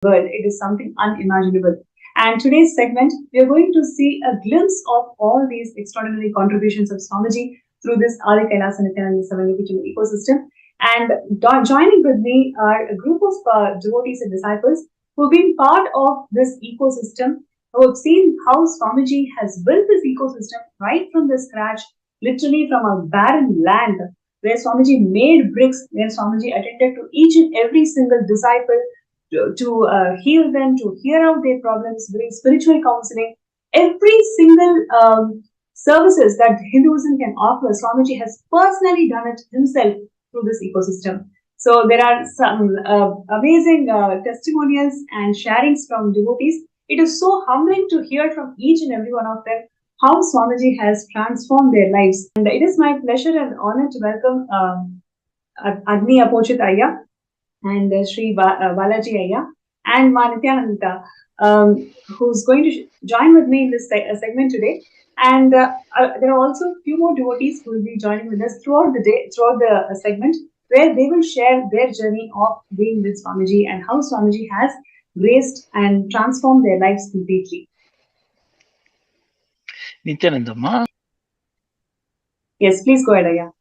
world. It is something unimaginable. And today's segment, we are going to see a glimpse of all these extraordinary contributions of Swamiji through this Adi Kailasa Nithyananda Savangipichana ecosystem. And joining with me are a group of devotees and disciples who've been part of this ecosystem, who have seen how Swamiji has built this ecosystem right from the scratch, literally from a barren land, where Swamiji made bricks, where Swamiji attended to each and every single disciple to heal them, to hear out their problems, doing spiritual counseling. Every single services that Hinduism can offer, Swamiji has personally done it himself through this ecosystem. So there are some amazing testimonials and sharings from devotees. It is so humbling to hear from each and every one of them how Swamiji has transformed their lives. And it is my pleasure and honor to welcome Agni Apochit Ayya and Sri Balaji Ayya and Ma Nithyananda, who's going to join with me in this segment today. And there are also a few more devotees who will be joining with us throughout the day, throughout the segment, where they will share their journey of being with Swamiji and how Swamiji has graced and transformed their lives completely. Nithyanandamma. Yes, please go ahead, Ayya.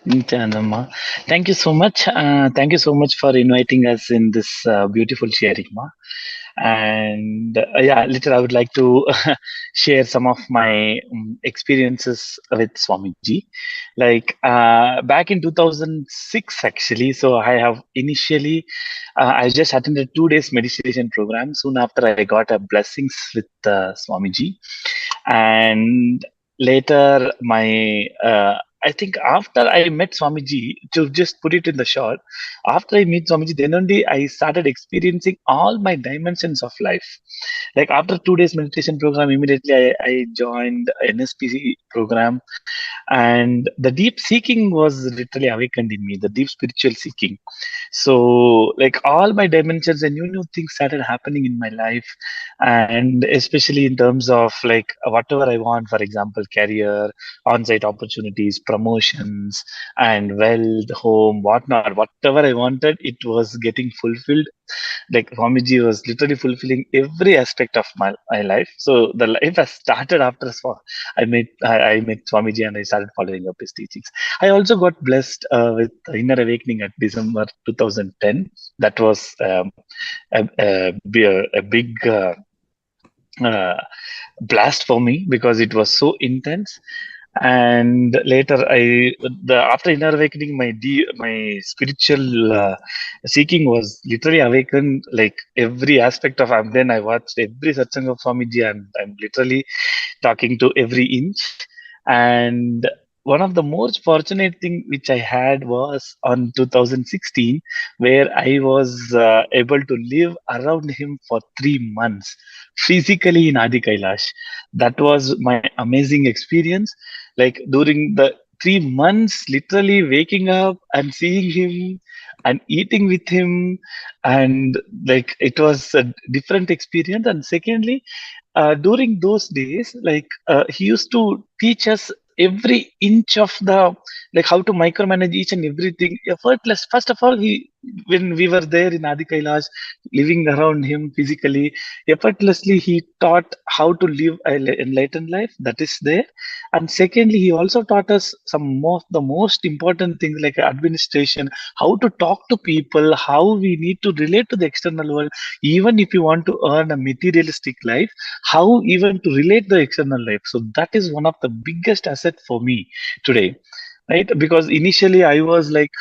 Nithyanandamma. Thank you so much. Thank you so much for inviting us in this beautiful sharing, ma. And later I would like to share some of my experiences with Swamiji. Like back in 2006, actually. So I have initially, I just attended 2 days meditation program. Soon after, I got a blessings with Swamiji, and later my I think after I met Swamiji, to just put it in the short, after I meet Swamiji, then only I started experiencing all my dimensions of life. Like after 2 days meditation program, immediately I joined NSPC program, and the deep seeking was literally awakened in me, the deep spiritual seeking. So like all my dimensions and new things started happening in my life, and especially in terms of like whatever I want, for example, career, on-site opportunities, promotions, and wealth, home, whatnot, whatever I wanted, it was getting fulfilled. Like Swamiji was literally fulfilling every aspect of my life. So the life has started after I met Swamiji and I started following up his teachings. I also got blessed with inner awakening at December 2010. That was a big uh, blast for me because it was so intense. And later after inner awakening, my spiritual seeking was literally awakened, like every aspect of. And then I watched every satsang of Swamiji, and I'm literally talking to every inch. And one of the most fortunate thing which I had was on 2016, where I was able to live around him for 3 months physically in Adi Kailash. That was my amazing experience. Like during the 3 months, literally waking up and seeing him and eating with him, and like it was a different experience. And secondly, during those days, like he used to teach us every inch of the, like how to micromanage each and everything effortless. First of all, he when we were there in Adi Kailash, living around him physically, effortlessly, he taught how to live an enlightened life. That is there. And secondly, he also taught us the most important things like administration, how to talk to people, how we need to relate to the external world, even if you want to earn a materialistic life, how even to relate the external life. So that is one of the biggest asset for me today, right? Because initially I was like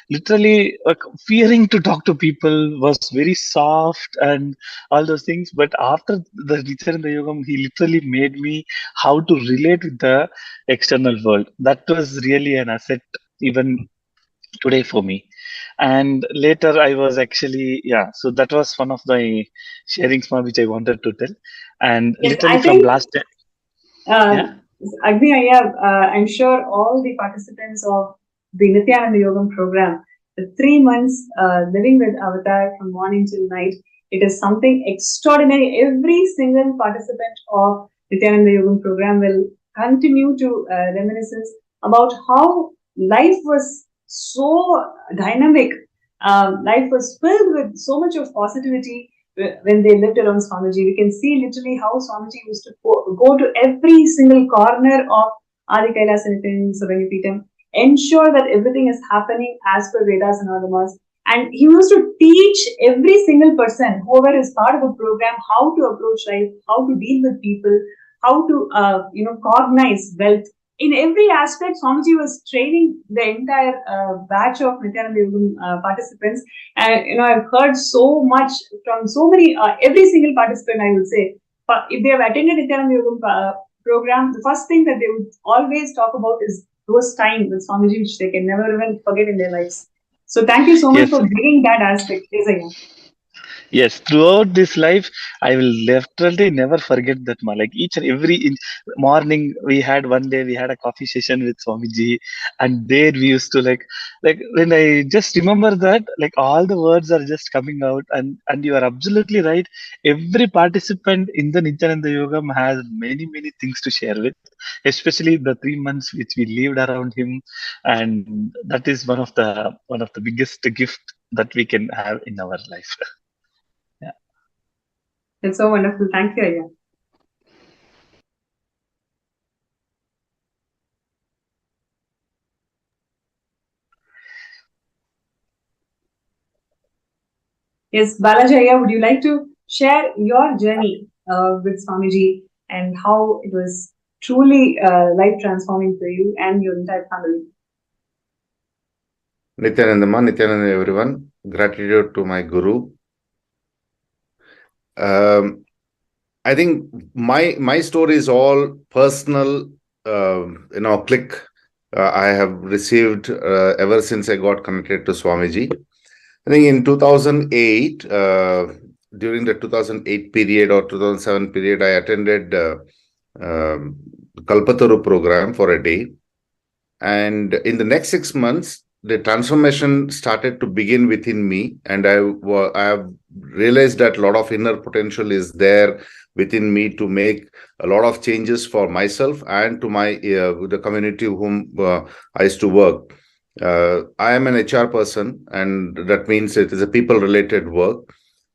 literally fearing to talk to people, was very soft and all those things. But after the Nithyananda Yogam, he literally made me how to relate with the external world. That was really an asset even today for me. And later I was actually, so that was one of the sharing small which I wanted to tell. And Yes, literally I from think last time, yeah. Agni Ayya, I'm sure all the participants of the Nithyananda Yogam program, the 3 months living with Avatar from morning till night, it is something extraordinary. Every single participant of Nithyananda Yogam program will continue to reminiscence about how life was so dynamic. Life was filled with so much of positivity. when they lived around Swamiji. We can see literally how Swamiji used to go to every single corner of Adi Kailas and Savangipitam, ensure that everything is happening as per Vedas and Agamas. And he used to teach every single person, whoever is part of the program, how to approach life, how to deal with people, how to cognize wealth. In every aspect, Swamiji was training the entire batch of Nithyananda Yogam participants. And I've heard so much from so many, every single participant, I would say, if they have attended Nithyananda Yogam program, the first thing that they would always talk about is those times with Swamiji, which they can never even forget in their lives. So thank you so much Yes, for bringing that aspect. yes. Throughout this life, I will definitely never forget that. Like each and every morning, we had one day we had a coffee session with Swamiji, and there we used to like when I just remember that, like all the words are just coming out, and you are absolutely right. Every participant in the Nityananda Yogam has many things to share with, especially the 3 months which we lived around him, and that is one of the biggest gift that we can have in our life. Yeah. It's so wonderful. Thank you, Aya. Yes, Balajaya, would you like to share your journey with Swamiji and how it was truly life transforming for you and your entire family? Nithyananda everyone. Gratitude to my guru. I think my story is all personal, click I have received ever since I got connected to Swamiji. I think in 2008, during the 2008 period or 2007 period, I attended Kalpataru program for a day. And in the next 6 months, the transformation started to begin within me. And I have realized that a lot of inner potential is there within me to make a lot of changes for myself and to the community whom I used to work. I am an HR person, and that means it is a people-related work.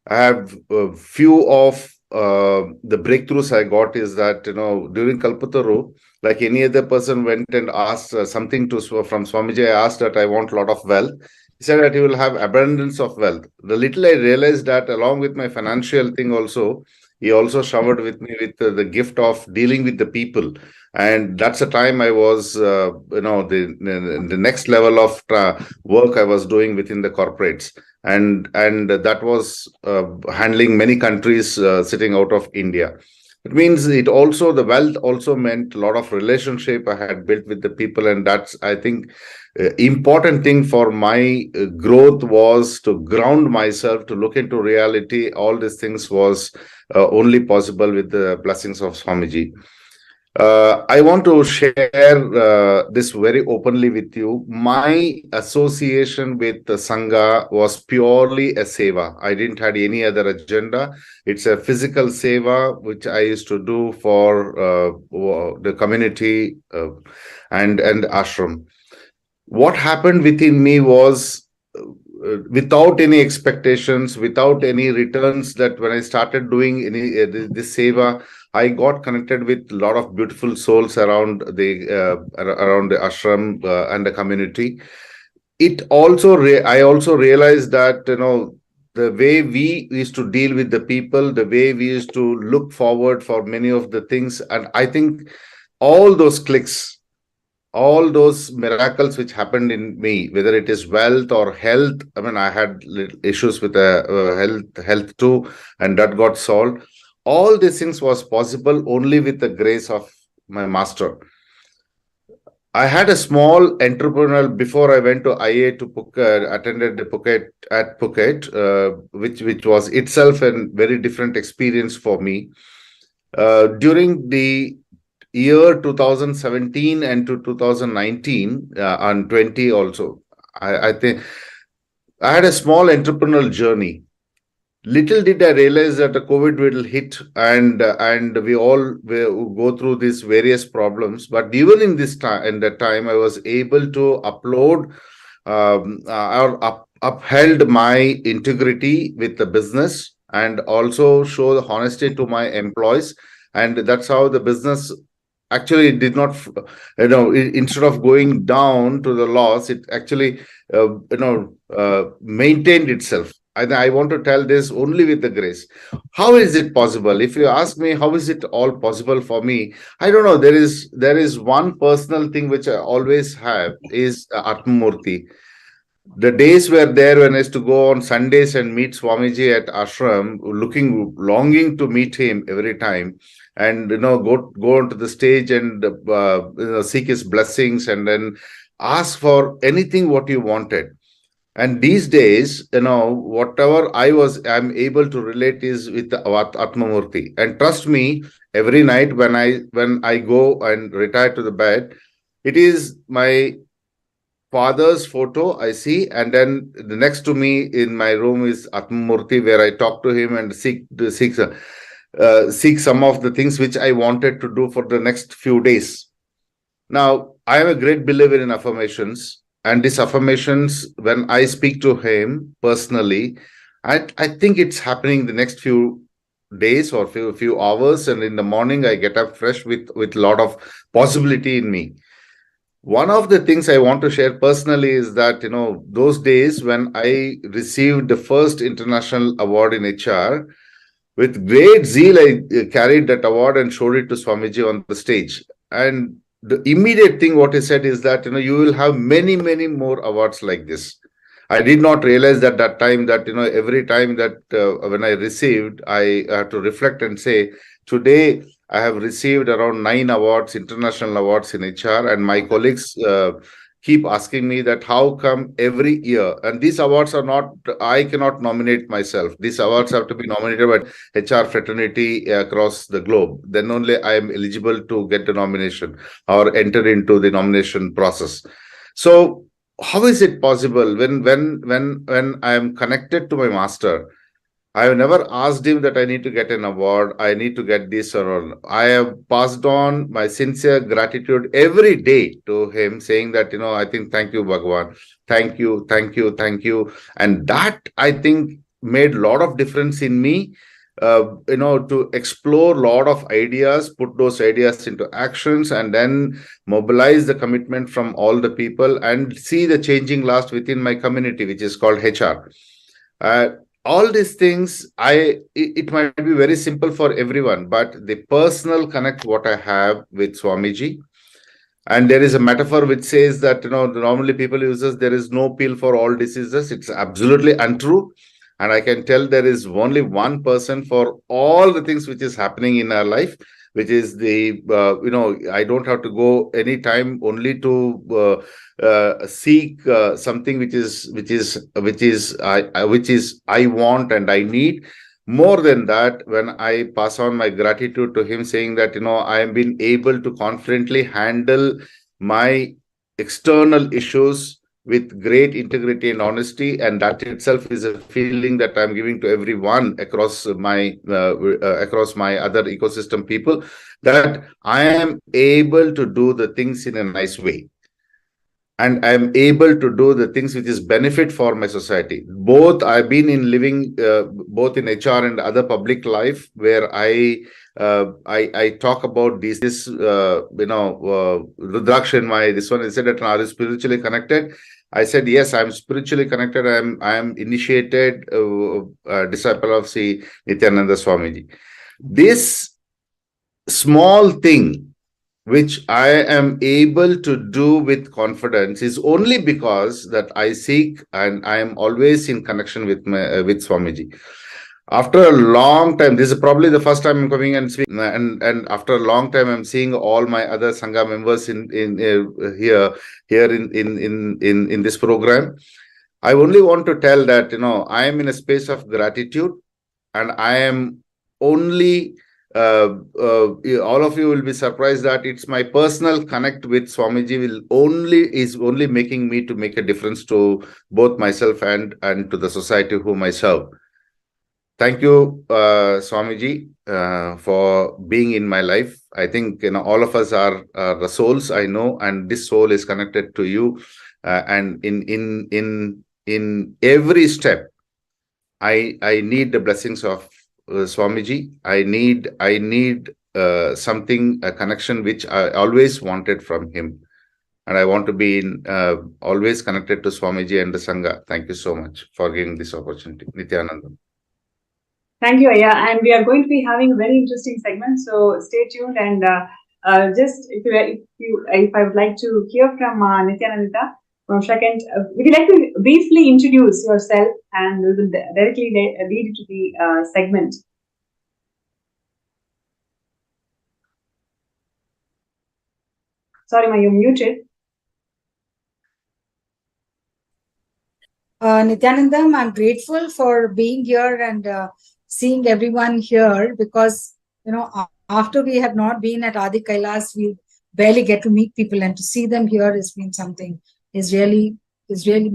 I have a few of the breakthroughs I got is that, during Kalpataru, like any other person went and asked something from Swamiji, I asked that I want a lot of wealth. He said that he will have abundance of wealth. The little I realized that along with my financial thing also, he also showered with me with the gift of dealing with the people. And that's the time I was, the next level of work I was doing within the corporates. And that was handling many countries sitting out of India. It means the wealth also meant a lot of relationship I had built with the people, and that's, I think, important thing for my growth was to ground myself, to look into reality. All these things was only possible with the blessings of Swamiji. I want to share this very openly with you. My association with the Sangha was purely a seva. I didn't have any other agenda. It's a physical seva, which I used to do for the community and ashram. What happened within me was without any expectations, without any returns, that when I started doing any this seva, I got connected with a lot of beautiful souls around the ashram and the community. I also realized that the way we used to deal with the people, the way we used to look forward for many of the things, and I think all those clicks, all those miracles which happened in me, whether it is wealth or health. I mean, I had issues with health too, and that got solved. All these things was possible only with the grace of my master. I had a small entrepreneurial before I went to IA to Phuket, attended the Phuket, which was itself a very different experience for me. During the year 2017 and to 2019 and 20 also, I think I had a small entrepreneurial journey. Little did I realize that the COVID will hit, and we all will go through these various problems. But even in that time, I was able to upload or upheld my integrity with the business and also show the honesty to my employees. And that's how the business actually did not, instead of going down to the loss, it actually, maintained itself. I want to tell this only with the grace. How is it possible? If you ask me, how is it all possible for me? I don't know. There is one personal thing which I always have is Atmamurti. The days were there when I used to go on Sundays and meet Swamiji at ashram, longing to meet him every time, and go onto the stage and seek his blessings, and then ask for anything what you wanted. And these days, whatever I'm able to relate is with the Atmamurti. And trust me, every night when I go and retire to the bed, it is my father's photo I see, and then the next to me in my room is Atmamurti, where I talk to him and seek some of the things which I wanted to do for the next few days. Now, I am a great believer in affirmations, and these affirmations, when I speak to him personally, I think it's happening the next few days or few hours, and in the morning I get up fresh with a lot of possibility in me. One of the things I want to share personally is that, those days when I received the first international award in HR, with great zeal, I carried that award and showed it to Swamiji on the stage. And the immediate thing what he said is that, you will have many, many more awards like this. I did not realize at that time that, every time that when I received, I have to reflect and say, today I have received around 9 awards, international awards in HR, and my colleagues keep asking me that how come every year, and these awards are not, I cannot nominate myself. These awards have to be nominated by HR fraternity across the globe. Then only I am eligible to get the nomination or enter into the nomination process. So how is it possible when I am connected to my master? I have never asked him that I need to get an award, I need to get this or all. I have passed on my sincere gratitude every day to him, saying that, I think, thank you, Bhagwan. Thank you, thank you, thank you. And that, I think, made a lot of difference in me, to explore a lot of ideas, put those ideas into actions, and then mobilize the commitment from all the people and see the changing last within my community, which is called HR. All these things, it might be very simple for everyone, but the personal connect what I have with Swamiji, and there is a metaphor which says that, normally people uses there is no pill for all diseases. It's absolutely untrue. And I can tell there is only one person for all the things which is happening in our life, which is the, I don't have to go any time only to seek something which I want and I need. More than that, when I pass on my gratitude to him, saying that, I have been able to confidently handle my external issues with great integrity and honesty, and that itself is a feeling that I'm giving to everyone across my other ecosystem people, that I am able to do the things in a nice way, and I'm able to do the things which is benefit for my society. Both I've been in living both in HR and other public life, where I talk about this Rudraksh in my this one. I said that, are you spiritually connected? I said yes, I'm spiritually connected. I am initiated disciple of Sri Nithyananda Swamiji. This small thing which I am able to do with confidence is only because that I seek and I am always in connection with Swamiji. After a long time, this is probably the first time I'm coming and speaking, and after a long time, I'm seeing all my other Sangha members in here in this program. I only want to tell that, I am in a space of gratitude, and I am only all of you will be surprised that it's my personal connect with Swamiji is only making me to make a difference to both myself and to the society whom I serve. Thank you, Swamiji, for being in my life. I think, all of us are the souls, I know, and this soul is connected to you. And in every step, I need the blessings of Swamiji. I need something, a connection which I always wanted from him, and I want to be always connected to Swamiji and the Sangha. Thank you so much for giving this opportunity, Nithyananda. Thank you, Aya. And we are going to be having a very interesting segment. So stay tuned. And just if I would like to hear from Nithyananda from second, would you like to briefly introduce yourself, and we will directly lead to the segment. Sorry, Ma, you're muted. Nithyanandam, I'm grateful for being here and seeing everyone here, because, after we have not been at Adi Kailas, we barely get to meet people, and to see them here has been something is really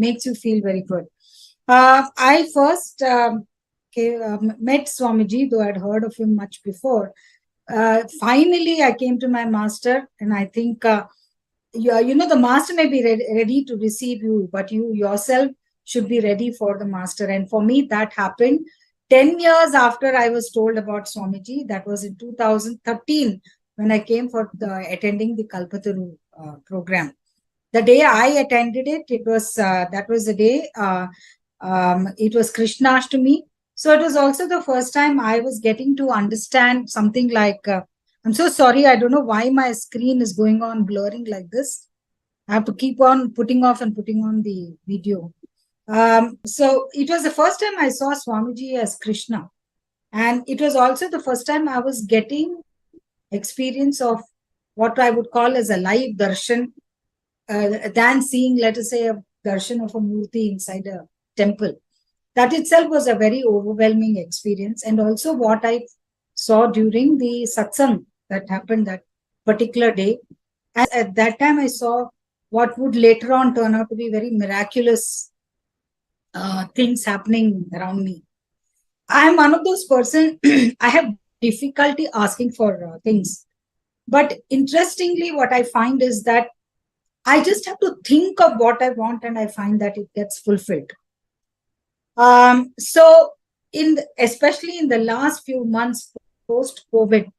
makes you feel very good. I first met Swamiji, though I'd heard of him much before. Finally, I came to my master, and I think the master may be ready to receive you, but you yourself should be ready for the master. And for me, that happened 10 years after I was told about Swamiji. That was in 2013 when I came for attending the Kalpataru program. The day I attended it, that was the day, it was Krishnashtami. So it was also the first time I was getting to understand something like, I'm so sorry, I don't know why my screen is going on blurring like this. I have to keep on putting off and putting on the video. So it was the first time I saw Swamiji as Krishna. And it was also the first time I was getting experience of what I would call as a live darshan, than seeing, let us say, a darshan of a murti inside a temple. That itself was a very overwhelming experience. And also what I saw during the satsang that happened that particular day. And at that time, I saw what would later on turn out to be very miraculous things happening around me. I am one of those persons, I have difficulty asking for things. But interestingly, what I find is that I just have to think of what I want, and I find that it gets fulfilled. So, especially in the last few months post-COVID,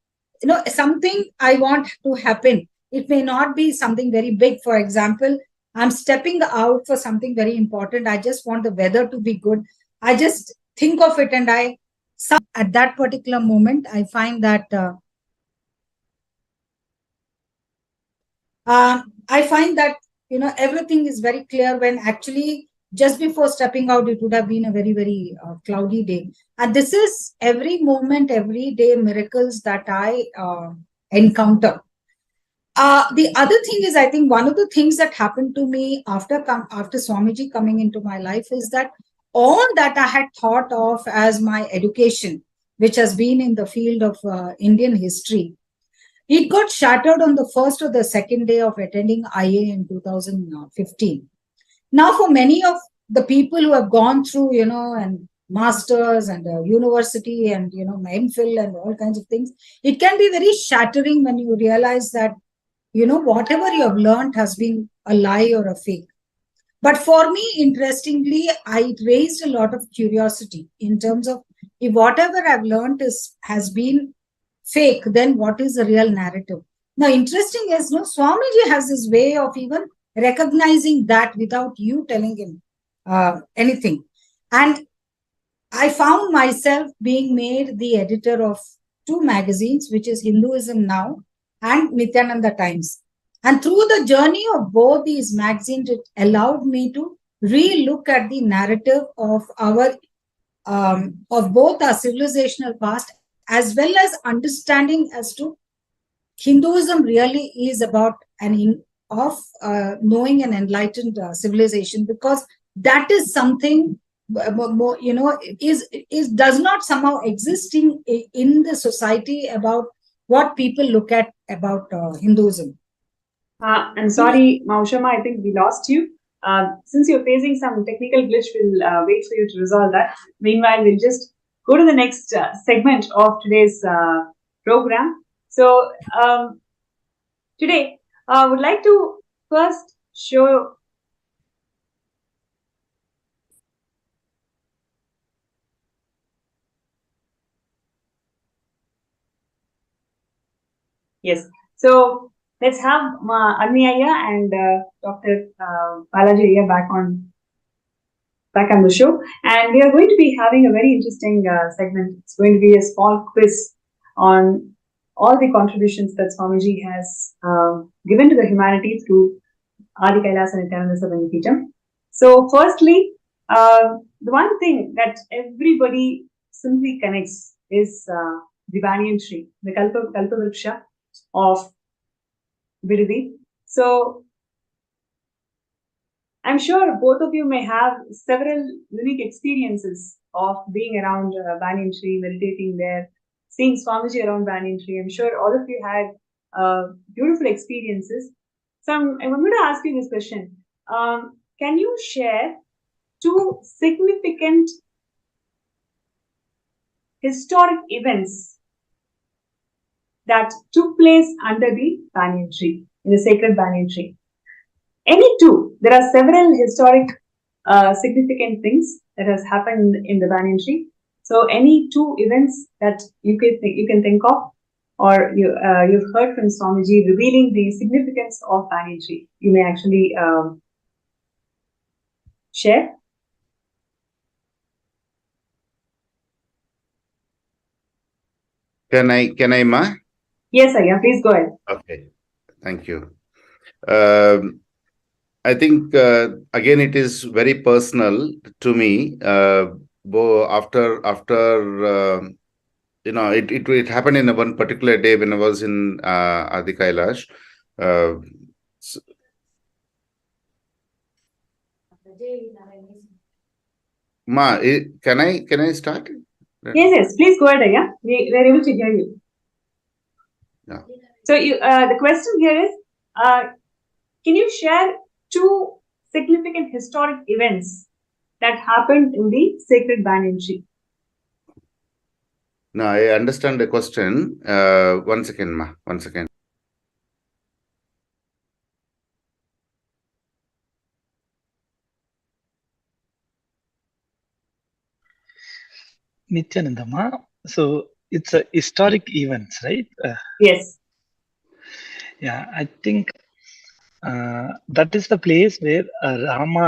something I want to happen. It may not be something very big. For example, I'm stepping out for something very important. I just want the weather to be good. I just think of it, and at that particular moment, I find that everything is very clear, when actually just before stepping out, it would have been a very, very cloudy day. And this is every moment, every day miracles that I encounter. The other thing is, I think one of the things that happened to me after Swamiji coming into my life is that all that I had thought of as my education, which has been in the field of Indian history, it got shattered on the first or the second day of attending IA in 2015. Now, for many of the people who have gone through, and masters and university and, MPhil and all kinds of things, it can be very shattering when you realize that, whatever you have learned has been a lie or a fake. But for me, interestingly, I raised a lot of curiosity in terms of, if whatever I've learned has been fake, then what is the real narrative? Now, interesting is, Swamiji has this way of even recognizing that without you telling him anything. And I found myself being made the editor of 2 magazines, which is Hinduism Now and Nithyananda Times. And through the journey of both these magazines, it allowed me to re-look at the narrative of of both our civilizational past, as well as understanding as to Hinduism really is about knowing an enlightened civilization, because that is something does not somehow exist in the society about what people look at about Hinduism. I'm sorry, Maushama, I think we lost you. Since you're facing some technical glitch, we'll wait for you to resolve that. Meanwhile, we'll just go to the next segment of today's program. So, today, I would like to first show Yes. So let's have Anmiyaya and Dr. Balaji Iyer back on the show, and we are going to be having a very interesting segment. It's going to be a small quiz on all the contributions that Swamiji has given to the humanity through Adi Kailasa Nithyananda Savangipitam. So, firstly, the one thing that everybody simply connects is the banyan tree, the Kalpa Vriksha of Vididi. So, I'm sure both of you may have several unique experiences of being around banyan tree, meditating there, seeing Swamiji around banyan tree. I'm sure all of you had beautiful experiences. So I'm going to ask you this question. Can you share two significant historic events that took place under the banyan tree, in the sacred banyan tree? Any two. There are several historic significant things that has happened in the banyan tree. So any two events that you can think of, or you've heard from Swamiji revealing the significance of banyan tree, you may actually share. Can I, Ma? Yes, Aya, please go ahead. Okay, thank you. I think again it is very personal to me. After it happened in one particular day when I was in Adi Kailash. Ma, can I start? Yes, please go ahead, Aya. We're able to hear you. Yeah. So the question here is, can you share two significant historic events that happened in the sacred banyan tree? No, I understand the question. One second, Ma. 1 second. Nithyananda, so it's a historic events, right? Yes. Yeah, I think that is the place where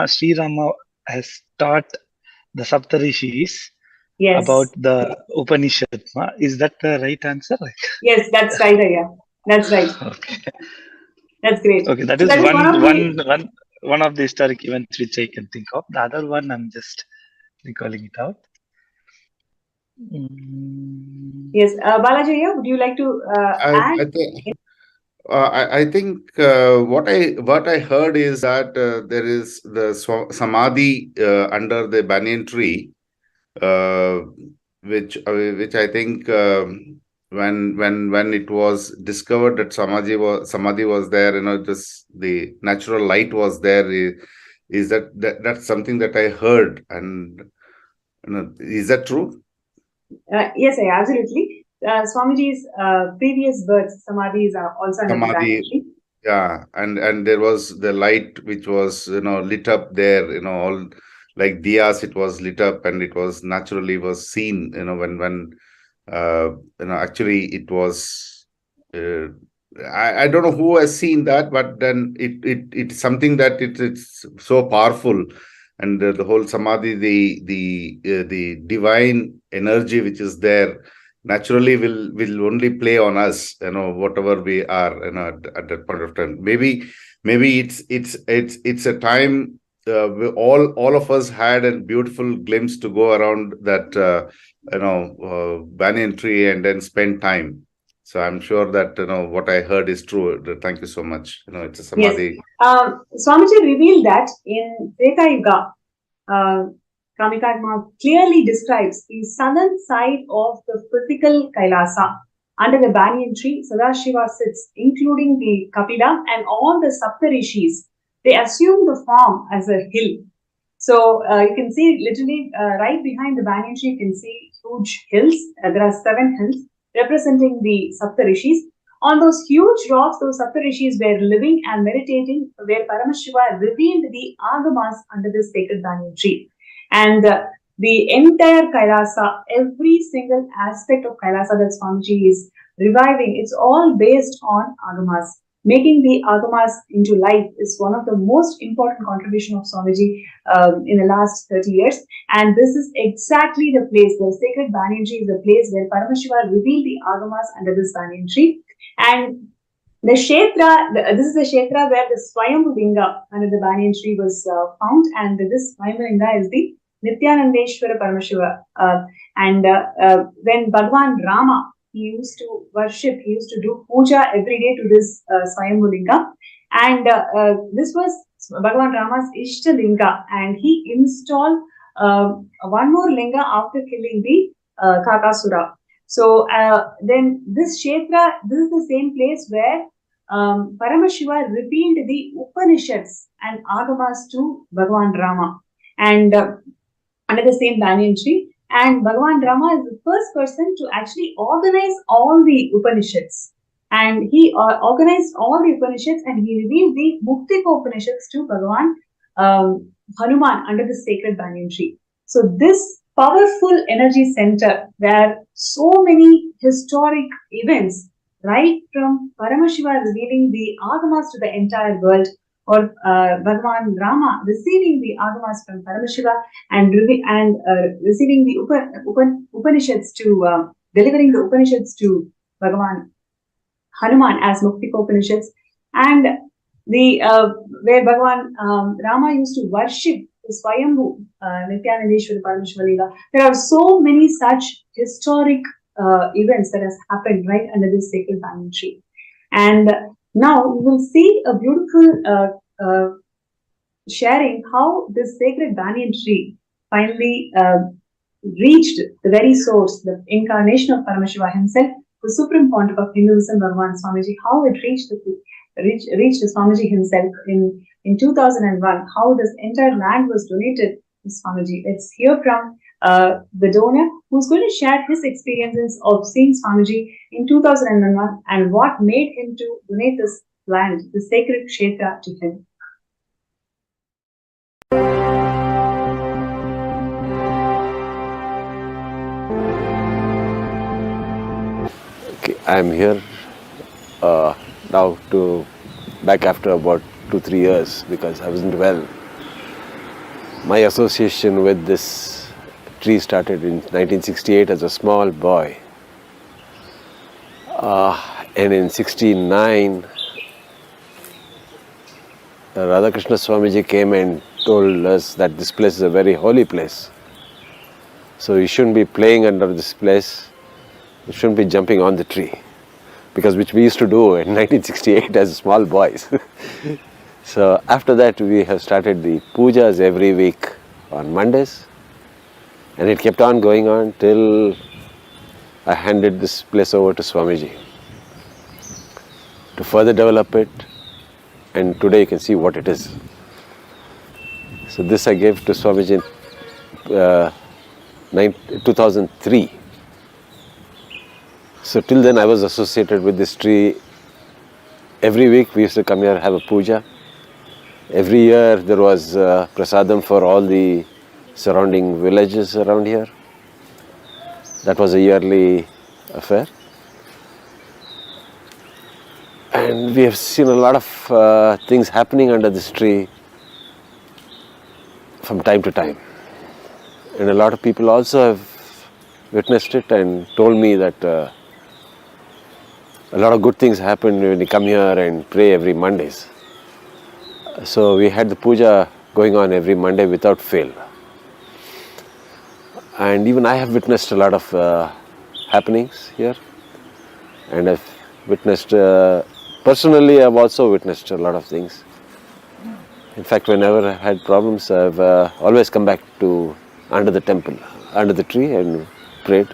Sri Rama has taught the Saptarishis Yes. about the Upanishad. Is that the right answer? Yes, that's right, Aya. That's right. Okay. That's great. Okay, that So is that is one of the historic events which I can think of. The other one, I'm just recalling it out. Yes, Balaji, would you like to add? I think what I heard is that there is the samadhi under the banyan tree, which I think when it was discovered that samadhi was there, just the natural light was there. Is that's something that I heard, and is that true? Yes, absolutely. Swamiji's previous births, samadhis, are also under the banyan tree. Yeah, and there was the light which was lit up there, all like diyas, it was lit up, and it was naturally was seen, when actually it was I don't know who has seen that, but then it's something that it's so powerful, and the whole samadhi, the divine energy which is there naturally will only play on us, whatever we are, at that point of time. Maybe it's a time all of us had a beautiful glimpse to go around that banyan tree and then spend time. So I'm sure that what I heard is true. Thank you so much. It's a samadhi. Yes. Swamiji revealed that in Treta Yuga, Kamikagma clearly describes the southern side of the physical Kailasa. Under the banyan tree, Sadashiva sits, including the Kapila and all the Saptarishis. They assume the form as a hill. So you can see literally right behind the banyan tree, you can see huge hills. There are 7 hills representing the Saptarishis. On those huge rocks, those Saptarishis were living and meditating, where Paramashiva revealed the Agamas under this sacred banyan tree. And the entire Kailasa, every single aspect of Kailasa that Swamiji is reviving. It's all based on agamas. Making the agamas into life is one of the most important contribution of Swamiji in the last 30 years. And this is exactly the place, the sacred banyan tree is the place where Paramashiva revealed the agamas under this banyan tree. And the Kshetra, this is the Kshetra where the Swayambhu Linga under the banyan tree was found, and this Swayambhu Linga is the Nithyanandeshwara Paramashiva. When Bhagwan Rama, he used to worship, he used to do puja every day to this Swayambhu Linga, and this was Bhagwan Rama's Ishta Linga, and he installed one more linga after killing the Kakasura. So then this Kshetra, this is the same place where Paramashiva revealed the Upanishads and Agamas to Bhagwan Rama, and under the same banyan tree. And Bhagwan Rama is the first person to actually organize all the Upanishads. And he organized all the Upanishads and he revealed the Muktika Upanishads to Bhagwan Hanuman under the sacred banyan tree. So this powerful energy center where so many historic events, right from Paramashiva revealing the Agamas to the entire world, or Bhagwan Rama receiving the Agamas from Paramashiva and receiving the Upanishads to, delivering the Upanishads to Bhagwan Hanuman as Muktika Upanishads, and the where Bhagwan Rama used to worship the Swayambhu Nithyanandeshwara Paramashiva Linga. There are so many such historic events that has happened right under this sacred banyan tree. And now we will see a beautiful sharing how this sacred banyan tree finally reached the very source, the incarnation of Paramashiva himself, the supreme pontiff of Hinduism, Bhagavan Swamiji, how it reached Swamiji himself in 2001, how this entire land was donated to Swamiji. Let's hear from the donor who's going to share his experiences of seeing Swamiji in 2001 and what made him to donate this land, the sacred Kshetra, to him. Okay, I'm here now back after about 2-3 years because I wasn't well. My association with this tree started in 1968 as a small boy. And in 69, Radhakrishna Swamiji came and told us that this place is a very holy place. So you shouldn't be playing under this place. You shouldn't be jumping on the tree, because which we used to do in 1968 as small boys. So after that we have started the pujas every week on Mondays, and it kept on going on till I handed this place over to Swamiji to further develop it, and today you can see what it is. So this I gave to Swamiji in 2003. So till then I was associated with this tree. Every week we used to come here, have a puja. Every year there was prasadam for all the surrounding villages around here. That was a yearly affair. And we have seen a lot of things happening under this tree from time to time. And a lot of people also have witnessed it and told me that a lot of good things happen when you come here and pray every Mondays. So we had the puja going on every Monday without fail. And even I have witnessed a lot of happenings here. And I've witnessed, personally I've also witnessed a lot of things. In fact, whenever I had problems, I've always come back to under the temple, under the tree, and prayed.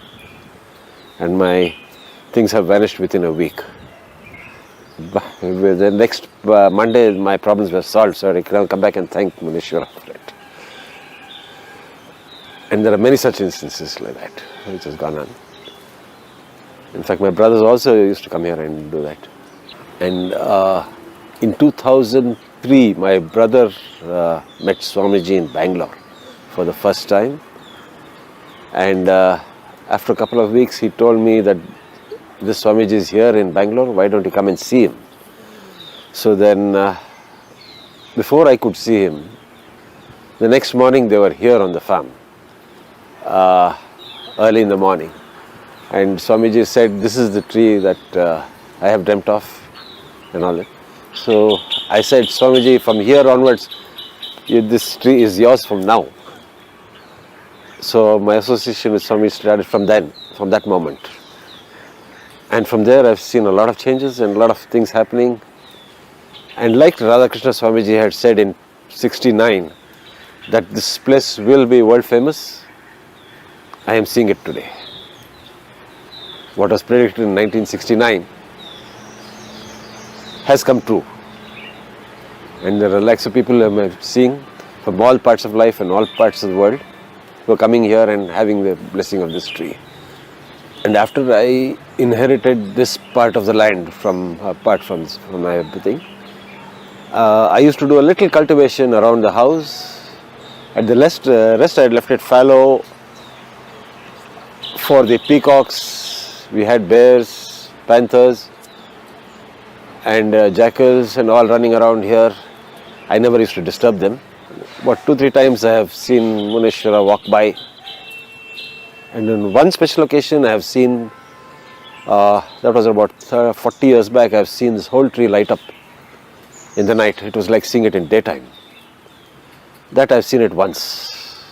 And my things have vanished within a week. The next Monday, my problems were solved, so I can come back and thank Munishwara for it. And there are many such instances like that, which has gone on. In fact, my brothers also used to come here and do that. And in 2003, my brother met Swamiji in Bangalore for the first time. And after a couple of weeks, he told me that this Swamiji is here in Bangalore, why don't you come and see him? So then, before I could see him, the next morning they were here on the farm, early in the morning. And Swamiji said, this is the tree that I have dreamt of and all that. So I said, Swamiji, from here onwards, this tree is yours from now. So my association with Swami started from that moment. And from there I've seen a lot of changes and a lot of things happening. And like Radhakrishna Swamiji had said in 69, that this place will be world famous, I am seeing it today. What was predicted in 1969 has come true. And there are lakhs of people whom I'm seeing from all parts of life and all parts of the world who are coming here and having the blessing of this tree. And after I inherited this part of the land apart from my everything, I used to do a little cultivation around the house. At the rest I had left it fallow for the peacocks. We had bears, panthers and jackals and all running around here. I never used to disturb them. About 2-3 times I have seen Muneshwara walk by. And on one special occasion I have seen, that was about 40 years back, I have seen this whole tree light up in the night. It was like seeing it in daytime. That I have seen it once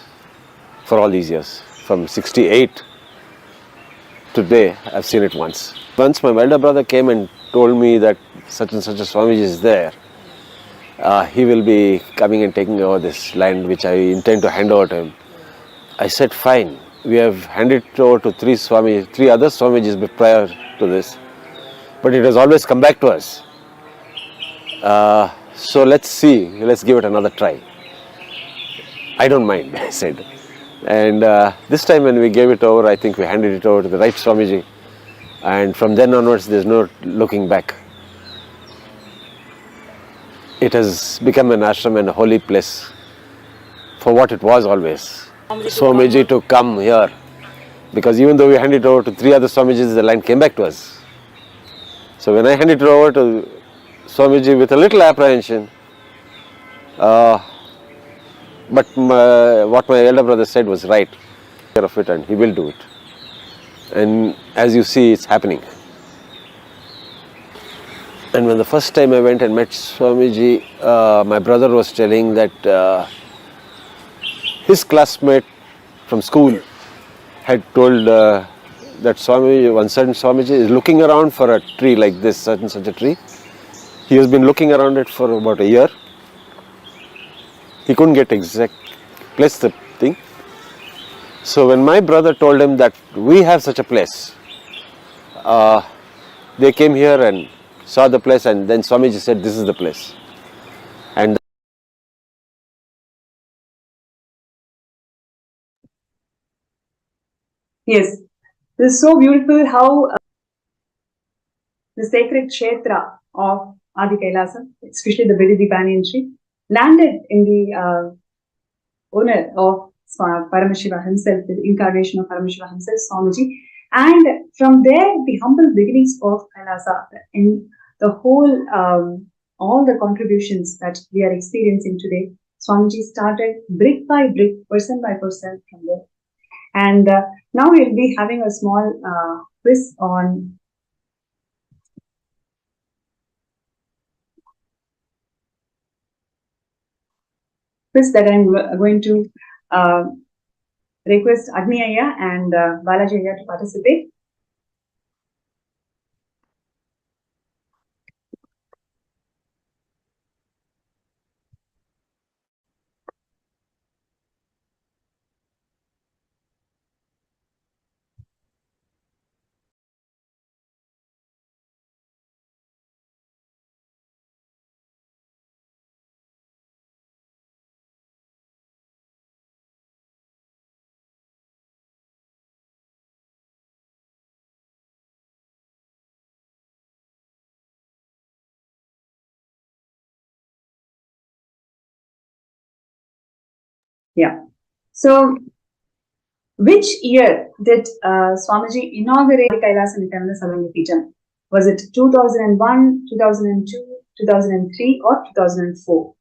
for all these years. From 68 to today, I have seen it once. Once my elder brother came and told me that such and such a Swamiji is there. He will be coming and taking over this land which I intend to hand over to him. I said, fine. We have handed it over to 3 other Swamijis prior to this. But it has always come back to us. So let's see, let's give it another try. I don't mind, I said. And this time when we gave it over, I think we handed it over to the right Swamiji. And from then onwards, there's no looking back. It has become an ashram and a holy place for what it was always. Swamiji to come here, because even though we handed it over to 3 other Swamijis, the land came back to us. So when I handed it over to Swamiji with a little apprehension, but what my elder brother said was right. Care of it, and he will do it. And as you see, it's happening. And when the first time I went and met Swamiji, my brother was telling that his classmate from school had told that Swamiji, one certain Swamiji is looking around for a tree like this, such and such a tree. He has been looking around it for about a year. He couldn't get exact place the thing. So when my brother told him that we have such a place, they came here and saw the place, and then Swamiji said, this is the place. And Yes, this is so beautiful how the sacred kshetra of Adi Kailasam, especially the Vidhi Banyan tree, landed in the owner of Paramashiva himself, the incarnation of Paramashiva himself, Swamiji. And from there, the humble beginnings of Kailasa, in the whole, all the contributions that we are experiencing today, Swamiji started brick by brick, person by person from there. And now we'll be having a small quiz on that I'm going to request Agni Ayya and Balaji Ayya to participate. Yeah. So Which year did Swamiji inaugurate Kailasa Nithyananda Sarangapeetham? Was it 2001, 2002, 2003 or 2004?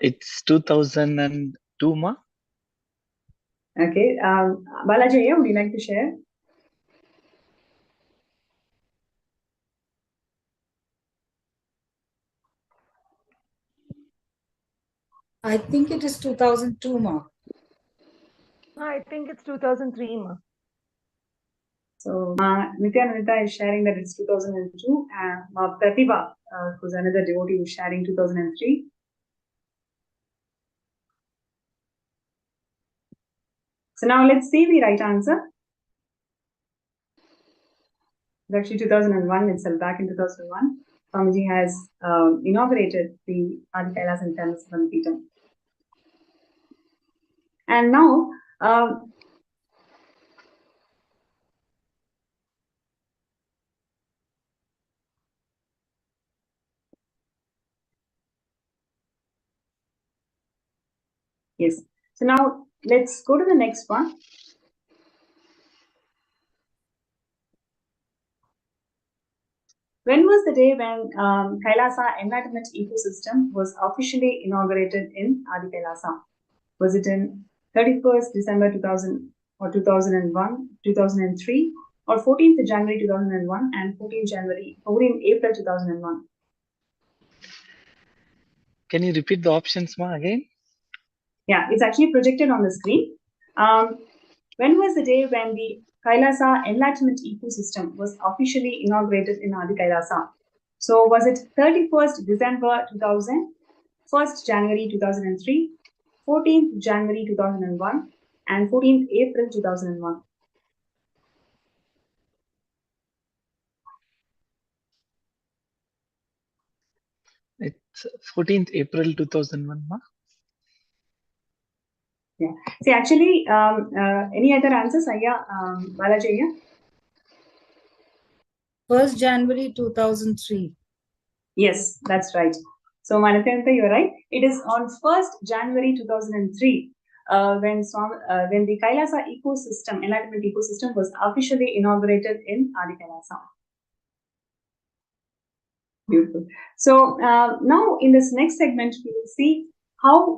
It's 2002, ma. Okay. Balaji, would you like to share? I think it is 2002, ma. I think it's 2003, ma. So, Nithyananda is sharing that it's 2002, and Pratibha, who's another devotee, is sharing 2003. So now let's see the right answer. It's actually 2001 itself, back in 2001. Swamiji has inaugurated the Adi Kailas and Sarangapeetham. And now, yes. So now let's go to the next one. When was the day when Kailasa Enlightenment Ecosystem was officially inaugurated in Adi Kailasa? Was it in 31st December 2000 or 2001, 2003, or 14th January 2001 and 14th April 2001? Can you repeat the options, ma, again? Yeah, it's actually projected on the screen. When was the day when the Kailasa Enlightenment Ecosystem was officially inaugurated in Adi Kailasa? So was it 31st December 2000, 1st January 2003, 14th January 2001, and 14th April 2001? It's 14th April 2001, ma. Yeah. See, actually, any other answers, Ayya, Balaji? Ayya? 1st January 2003. Yes, that's right. So, Manathyanta, you're right. It is on 1st January 2003 when the Kailasa ecosystem, enlightenment ecosystem, was officially inaugurated in Adi Kailasa. Beautiful. So now in this next segment, we will see how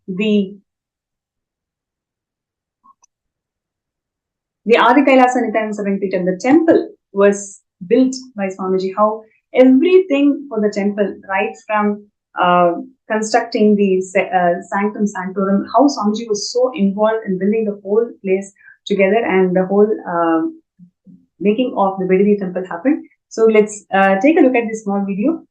the Adi Kailasa Nithyananda Sarangapeetham, the temple was built by Swamiji, how everything for the temple, right from constructing the Sanctum Sanctorum, how Swamiji was so involved in building the whole place together and the whole making of the Bidiri temple happened. So let's take a look at this small video.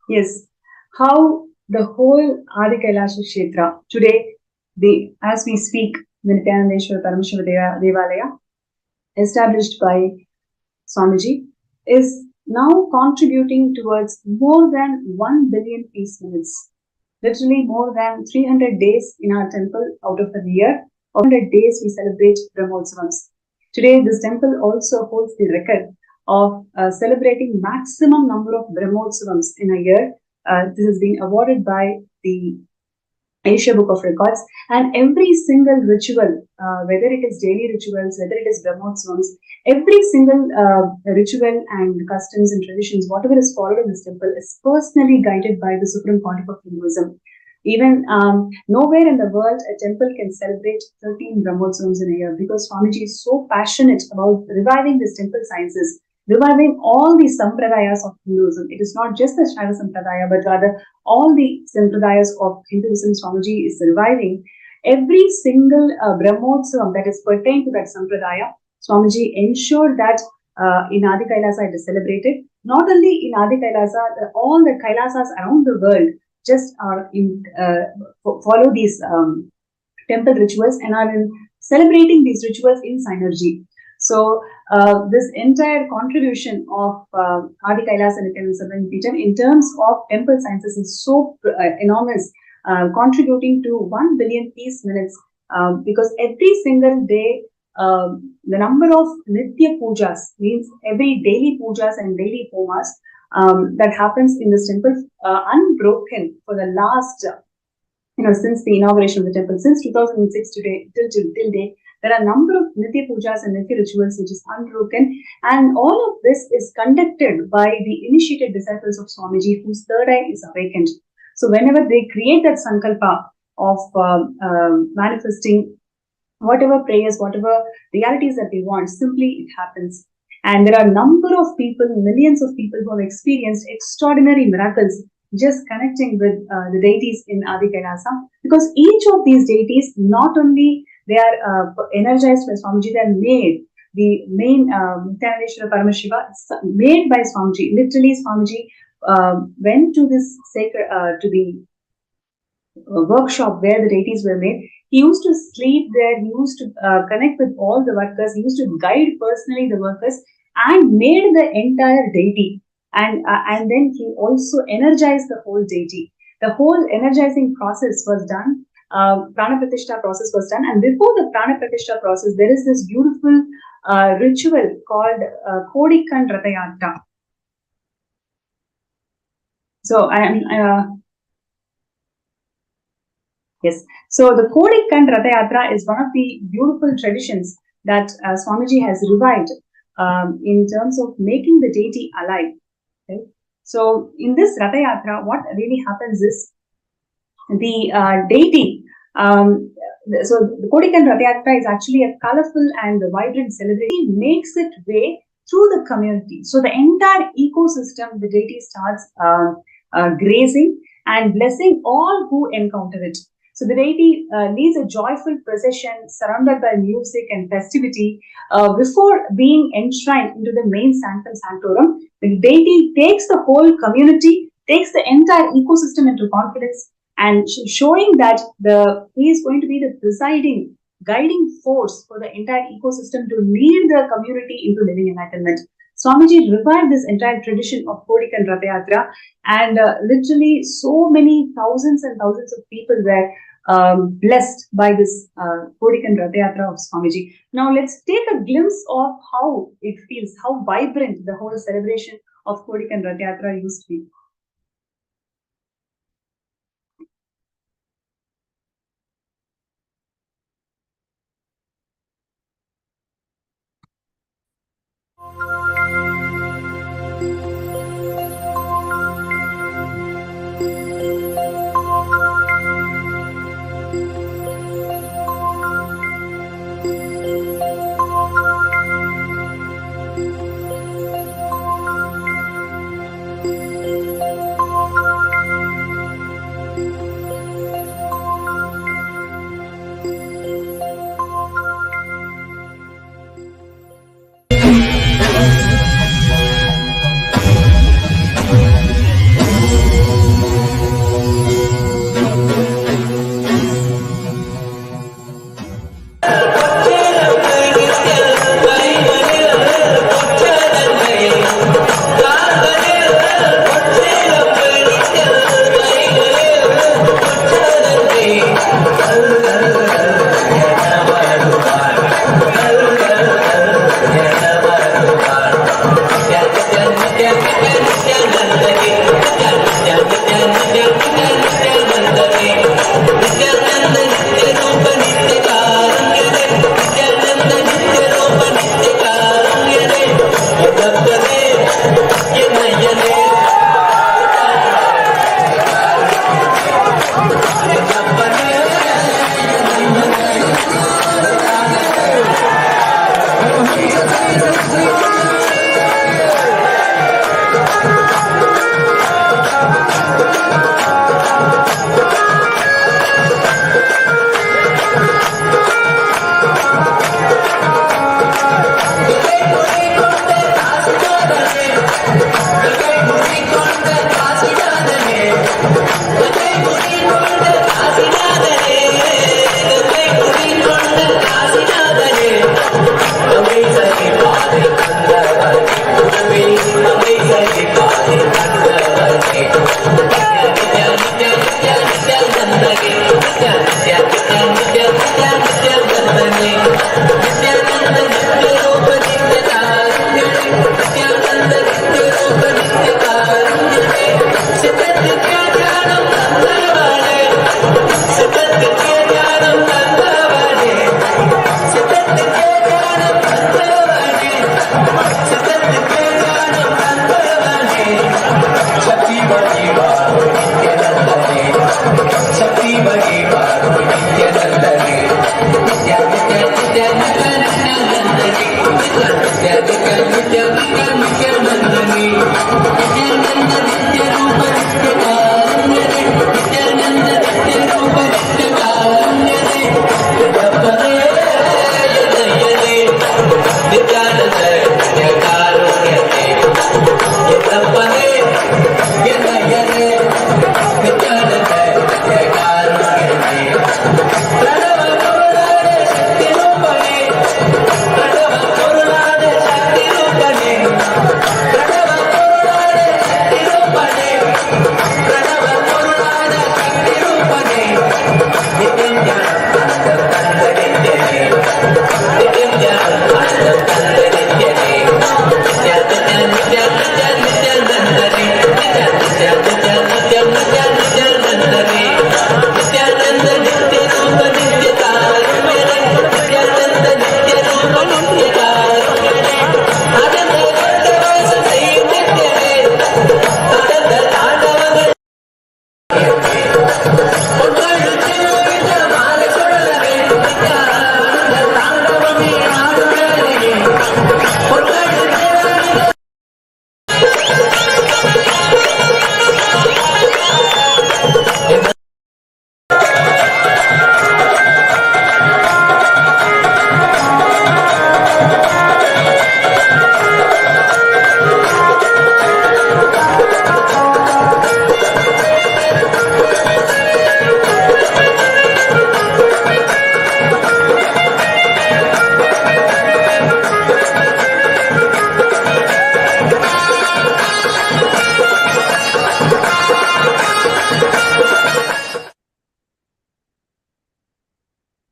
Yes, how the whole Adi Kailasha Kshetra today, as we speak, the Nithyanandeshwara Paramashiva Devalaya, established by Swamiji, is now contributing towards more than 1 billion peace minutes. Literally more than 300 days in our temple out of the year. 100 days we celebrate Brahmotsavams. Today, this temple also holds the record of celebrating maximum number of Brahmotsavams in a year. This has been awarded by the Asia Book of Records, and every single ritual, whether it is daily rituals, whether it is Brahmotsavams, every single ritual and customs and traditions, whatever is followed in this temple, is personally guided by the Supreme Pontiff of Hinduism. Even nowhere in the world a temple can celebrate 13 Brahmotsavams in a year, because Swamiji is so passionate about reviving these temple sciences, reviving all the sampradayas of Hinduism. It is not just the Shaiva Sampradaya, but rather all the sampradayas of Hinduism. Swamiji is reviving every single Brahmotsavam that is pertained to that sampradaya. Swamiji ensured that in Adi Kailasa it is celebrated. Not only in Adi Kailasa, all the Kailasas around the world just are follow these temple rituals and are celebrating these rituals in synergy. So this entire contribution of Adi Kailas and Nithyananda Peetham in terms of temple sciences is so enormous, contributing to 1 billion peace minutes, because every single day the number of Nitya Pujas, means every daily pujas and daily homas that happens in this temple unbroken for the last since the inauguration of the temple, since 2006 today till date, there are a number of Nitya Pujas and Nitya rituals which is unbroken, and all of this is conducted by the initiated disciples of Swamiji whose third eye is awakened. So whenever they create that sankalpa of manifesting whatever prayers, whatever realities that they want, simply it happens. And there are a number of people, millions of people who have experienced extraordinary miracles just connecting with the deities in Adi Kailasa, because each of these deities, not only they are energized by Swamiji, they are made. The main Nithyanandeshwara Paramashiva made by Swamiji. Literally, Swamiji went to this sacred, to the workshop where the deities were made. He used to sleep there. He used to connect with all the workers. He used to guide personally the workers and made the entire deity. And then he also energized the whole deity. The whole energizing process was done. Prana Pratishtha process was done. And before the Prana Pratishtha process, there is this beautiful ritual called Kodikan Ratayatra. So yes. So the Kodikan Ratayatra is one of the beautiful traditions that Swamiji has revived in terms of making the deity alive. Okay? So in this Ratayatra, what really happens is the deity. So the Kodikan Ratayatra is actually a colorful and vibrant celebration. It makes its way through the community. So the entire ecosystem, the deity starts grazing and blessing all who encounter it. So the deity leads a joyful procession surrounded by music and festivity before being enshrined into the main sanctum sanctorum. The deity takes the whole community, takes the entire ecosystem into confidence, and showing that he is going to be the presiding, guiding force for the entire ecosystem to lead the community into living enlightenment. Swamiji revived this entire tradition of Kodikan Ratayatra, and literally so many thousands and thousands of people were blessed by this Kodikan Ratayatra of Swamiji. Now let's take a glimpse of how it feels, how vibrant the whole celebration of Kodikan Ratayatra used to be.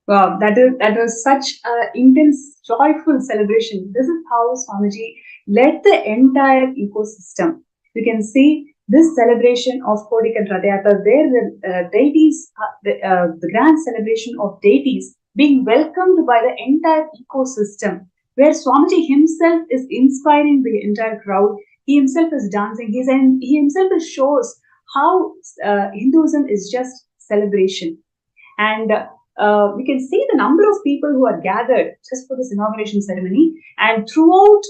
Wow, that was such an intense, joyful celebration. This is how Swamiji led the entire ecosystem. You can see this celebration of Kodikal Radhayatra, where the deities, the grand celebration of deities being welcomed by the entire ecosystem, where Swamiji himself is inspiring the entire crowd. He himself is dancing. He himself shows how Hinduism is just celebration. And we can see the number of people who are gathered just for this inauguration ceremony. And throughout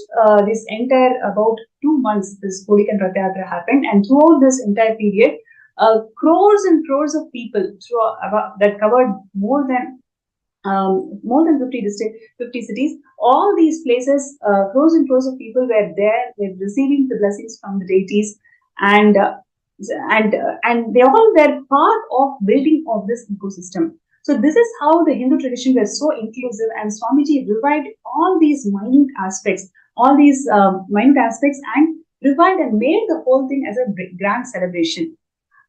this entire about 2 months, this Kodikal Rath Yatra happened. And throughout this entire period, crores and crores of people that covered more than 50 districts, 50 cities. All these places, crores and crores of people were there, were receiving the blessings from the deities, and they all were part of building of this ecosystem. So this is how the Hindu tradition was so inclusive, and Swamiji revived all these minute aspects, and revived and made the whole thing as a grand celebration.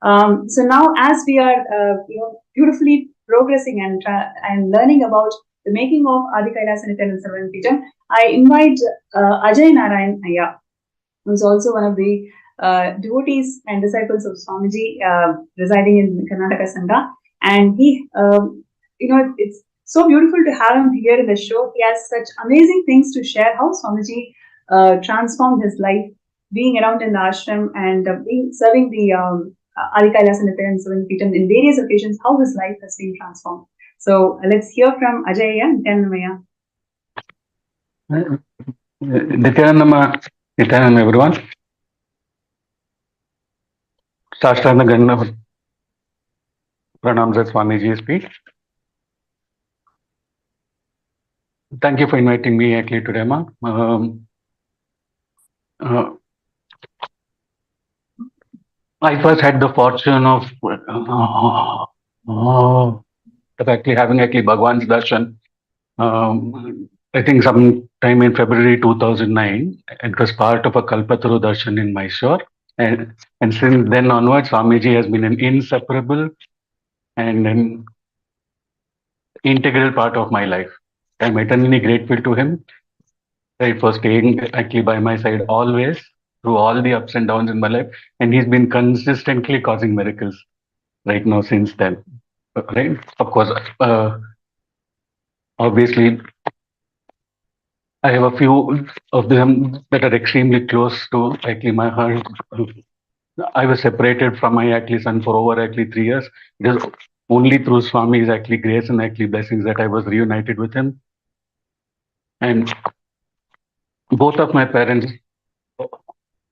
So now, as we are beautifully progressing and learning about the making of Adi Kailasa Nithyananda Sarvanapeetham, I invite Ajay Narayan Ayya, who is also one of the devotees and disciples of Swamiji, residing in Karnataka Sangha. And he, it's so beautiful to have him here in the show. He has such amazing things to share, how Swamiji transformed his life, being around in the ashram and serving the Adi Kailasa Nithyananda Sarvanapeetham in various occasions, how his life has been transformed. So let's hear from Ajay Nithyananda. Nithyananda, everyone. Sashtanga Ganna Pranams at Swamiji's feet. Thank you for inviting me actually today, ma. I first had the fortune of actually having Bhagwan's darshan. I think sometime in February 2009, it was part of a Kalpataru darshan in Mysore. And since then onwards, Swamiji has been an inseparable and an integral part of my life. I'm eternally grateful to him, right, for staying actually by my side always through all the ups and downs in my life. And he's been consistently causing miracles right now since then. Right? Of course, obviously, I have a few of them that are extremely close to actually my heart. I was separated from my actually son for over 3 years. It is only through Swami's grace and blessings that I was reunited with him. And both of my parents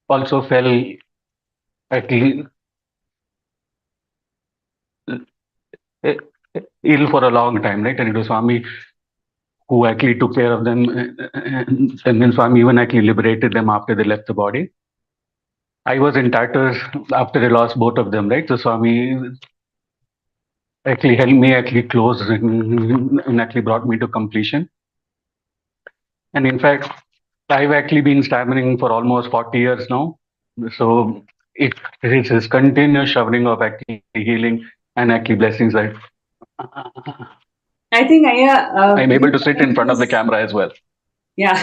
also fell actually ill for a long time, right? And it was Swami who actually took care of them, and then Swami even liberated them after they left the body. I was in tatters after I lost both of them, right? So Swami helped me close and brought me to completion. And in fact, I've been stammering for almost 40 years now. So it is his continuous showering of healing and blessings that I think I'm able to sit in front of the camera as well. Yeah,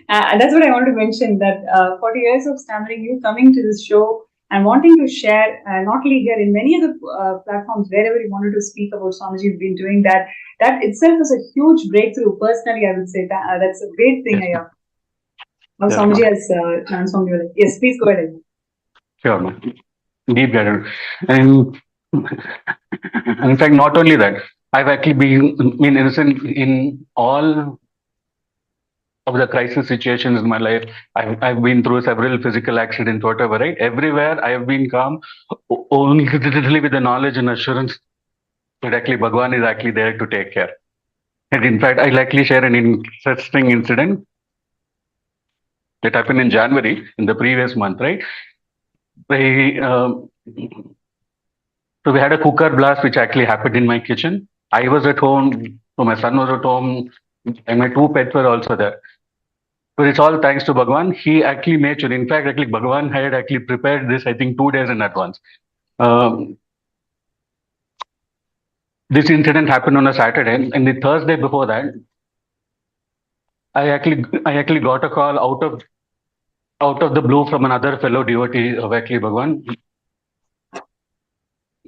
that's what I wanted to mention, that 40 years of stammering, you coming to this show and wanting to share, not only here, in many other platforms, wherever you wanted to speak about Swamiji, you've been doing that. That itself is a huge breakthrough. Personally, I would say that that's a great thing. Yes, How yes, Swamiji ma'am. has transformed your life. Yes, please go ahead. Sure, ma'am. Deep guidance. And in fact, not only that, I've actually been innocent in all of the crisis situations in my life. I've been through several physical accidents, whatever, right? Everywhere I have been calm, only with the knowledge and assurance that actually Bhagwan is actually there to take care. And in fact, I'll actually share an interesting incident that happened in January, in the previous month, right? So we had a cooker blast which actually happened in my kitchen. I was at home, so my son was at home, and my two pets were also there. But it's all thanks to Bhagwan. He actually made sure. In fact, actually, Bhagwan had actually prepared this, I think, 2 days in advance. This incident happened on a Saturday, and the Thursday before that, I actually got a call out of the blue from another fellow devotee of actually Bhagwan,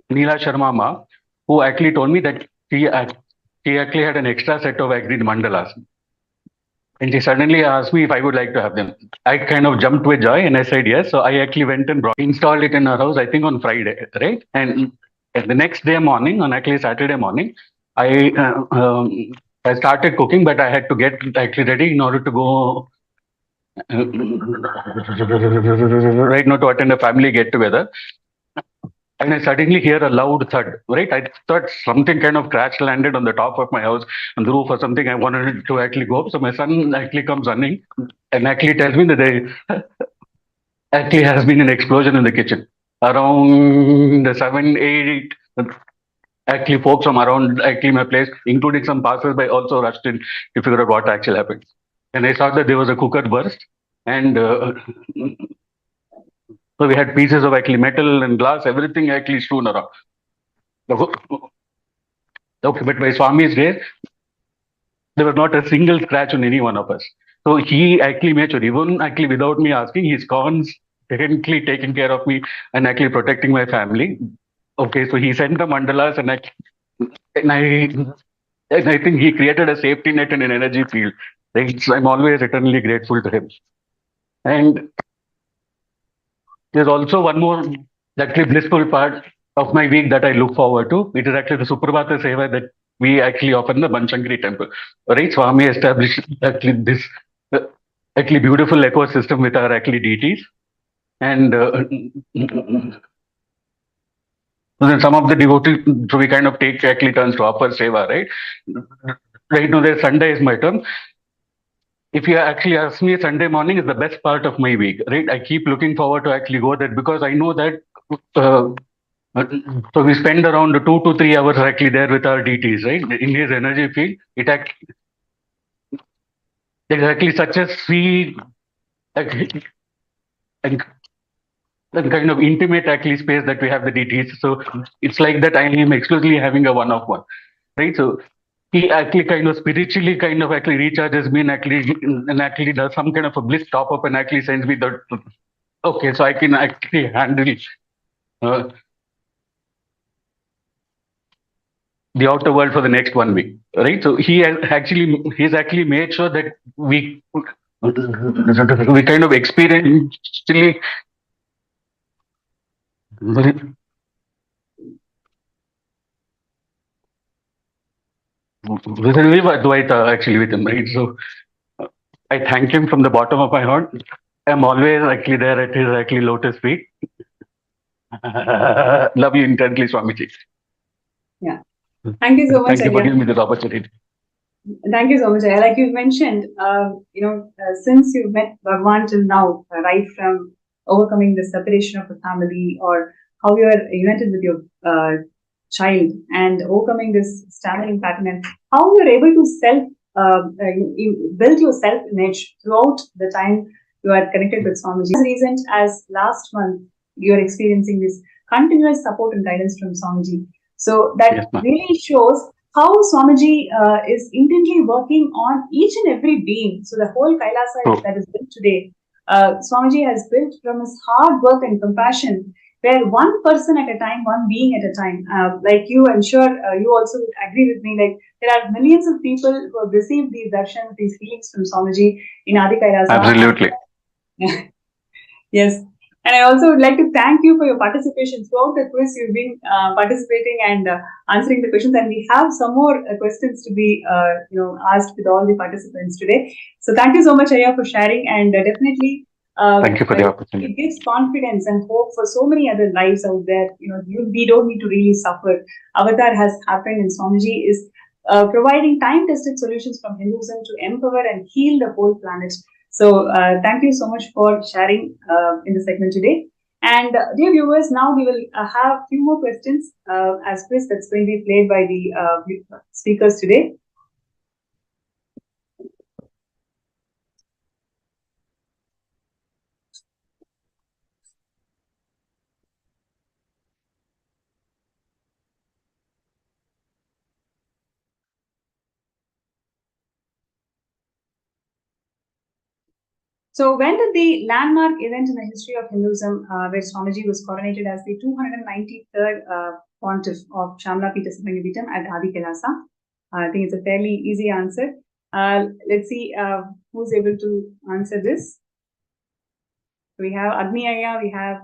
Neela Sharma Ma, who actually told me that she actually had an extra set of agreed mandalas. And she suddenly asked me if I would like to have them. I kind of jumped with joy and I said yes. So I actually went and installed it in her house, I think on Friday, right? And the next day morning, on actually Saturday morning, I started cooking, but I had to get actually ready in order to go right now to attend a family get together. And I suddenly hear a loud thud, right? I thought something kind of crash landed on the top of my house, on the roof or something. I wanted to actually go up. So my son actually comes running and actually tells me that there actually has been an explosion in the kitchen. Around the 7, 8, actually folks from around actually my place, including some passers-by, also rushed in to figure out what actually happened. And I saw that there was a cooker burst. And so we had pieces of actually metal and glass, everything actually strewn around. Okay, but by Swami's days, there was not a single scratch on any one of us. So he actually made sure, even actually without me asking, he's constantly taking care of me and actually protecting my family. Okay, so he sent the mandalas and I think he created a safety net and an energy field. So I'm always eternally grateful to him. And there's also one more actually blissful part of my week that I look forward to. It is actually the Suprabhata Seva that we actually offer in the Banshankari temple. Right, Swami established actually this actually beautiful ecosystem with our actually deities. And then some of the devotees, so we kind of take actually turns to offer Seva, right? Right now, there's Sunday is my turn. If you actually ask me, Sunday morning is the best part of my week, right? I keep looking forward to actually go there because I know that so we spend around 2 to 3 hours actually there with our deities, right? In his energy field, it actually exactly such a sweet and kind of intimate actually space that we have the deities. So it's like that I am exclusively having a one-off-one, right? So he actually kind of spiritually kind of actually recharges me and actually does some kind of a bliss top up and actually sends me the okay, so I can actually handle the outer world for the next 1 week, right? So he's actually made sure that we kind of experientially live Advaita actually with him, right? So I thank him from the bottom of my heart. I'm always actually there at his actually lotus feet. Love you intensely, Swamiji. Yeah. Thank you so much. Thank you for giving me this opportunity. Thank you so much. Like you mentioned, since you've met Bhagwan till now, right from overcoming the separation of the family or how you are united with your child and overcoming this stammering pattern and how you're able to build your self-image throughout the time you are connected with Swamiji. As recent as last month, you're experiencing this continuous support and guidance from Swamiji. So that really shows how Swamiji is intently working on each and every being. So the whole Kailasa that is built today, Swamiji has built from his hard work and compassion, where one person at a time, one being at a time. Like you, I'm sure you also would agree with me. Like there are millions of people who have received these darshans, these healings from Swamiji in Adi Kailasa. Absolutely. Yes. And I also would like to thank you for your participation throughout the quiz. You've been participating and answering the questions, and we have some more questions to be, asked with all the participants today. So thank you so much, Aya, for sharing, and definitely. Thank you for the opportunity. It gives confidence and hope for so many other lives out there. We don't need to really suffer. Avatar has happened, and Swamiji is providing time-tested solutions from Hinduism to empower and heal the whole planet. So thank you so much for sharing in the segment today. And dear viewers, now we will have a few more questions as quiz that's going to be played by the speakers today. So when did the landmark event in the history of Hinduism, where Swamiji was coronated as the 293rd pontiff of Shamla Pita Sarangapitam at Adi Kailasa? I think it's a fairly easy answer. Let's see who's able to answer this. We have Agni Aya, we have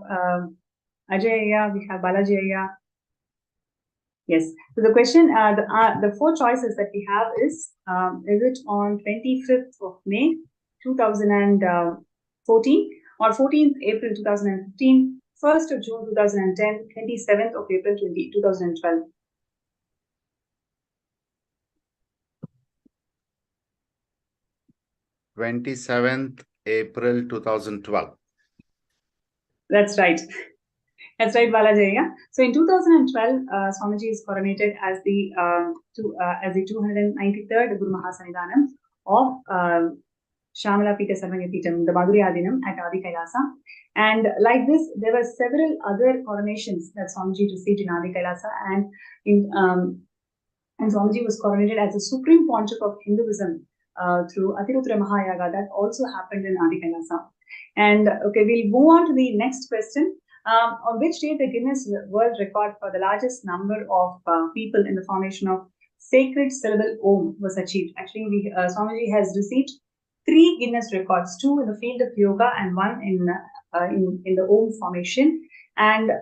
Ajay Aya, we have Balaji Aya. Yes. So the question, the four choices that we have is it on 25th of May 2014 or 14th April 2015, 1st of June 2010, 27th of April 2012? April 2012. That's right. That's right, Balajaya. So in 2012, Swamiji is coronated as the 293rd Guru Mahasannidhanam of Shamala Pita Sarangapitam, the Madhuri Adinam at Adi Kailasa. And like this, there were several other coronations that Swamiji received in Adi Kailasa, and Swamiji was coronated as the Supreme Pontiff of Hinduism through Atirutra Mahayaga. That also happened in Adi Kailasa. And okay, we'll move on to the next question. On which date the Guinness World Record for the largest number of people in the formation of sacred syllable Om was achieved? Actually, Swamiji has received 3 Guinness records, 2 in the field of yoga and 1 in the Om formation, and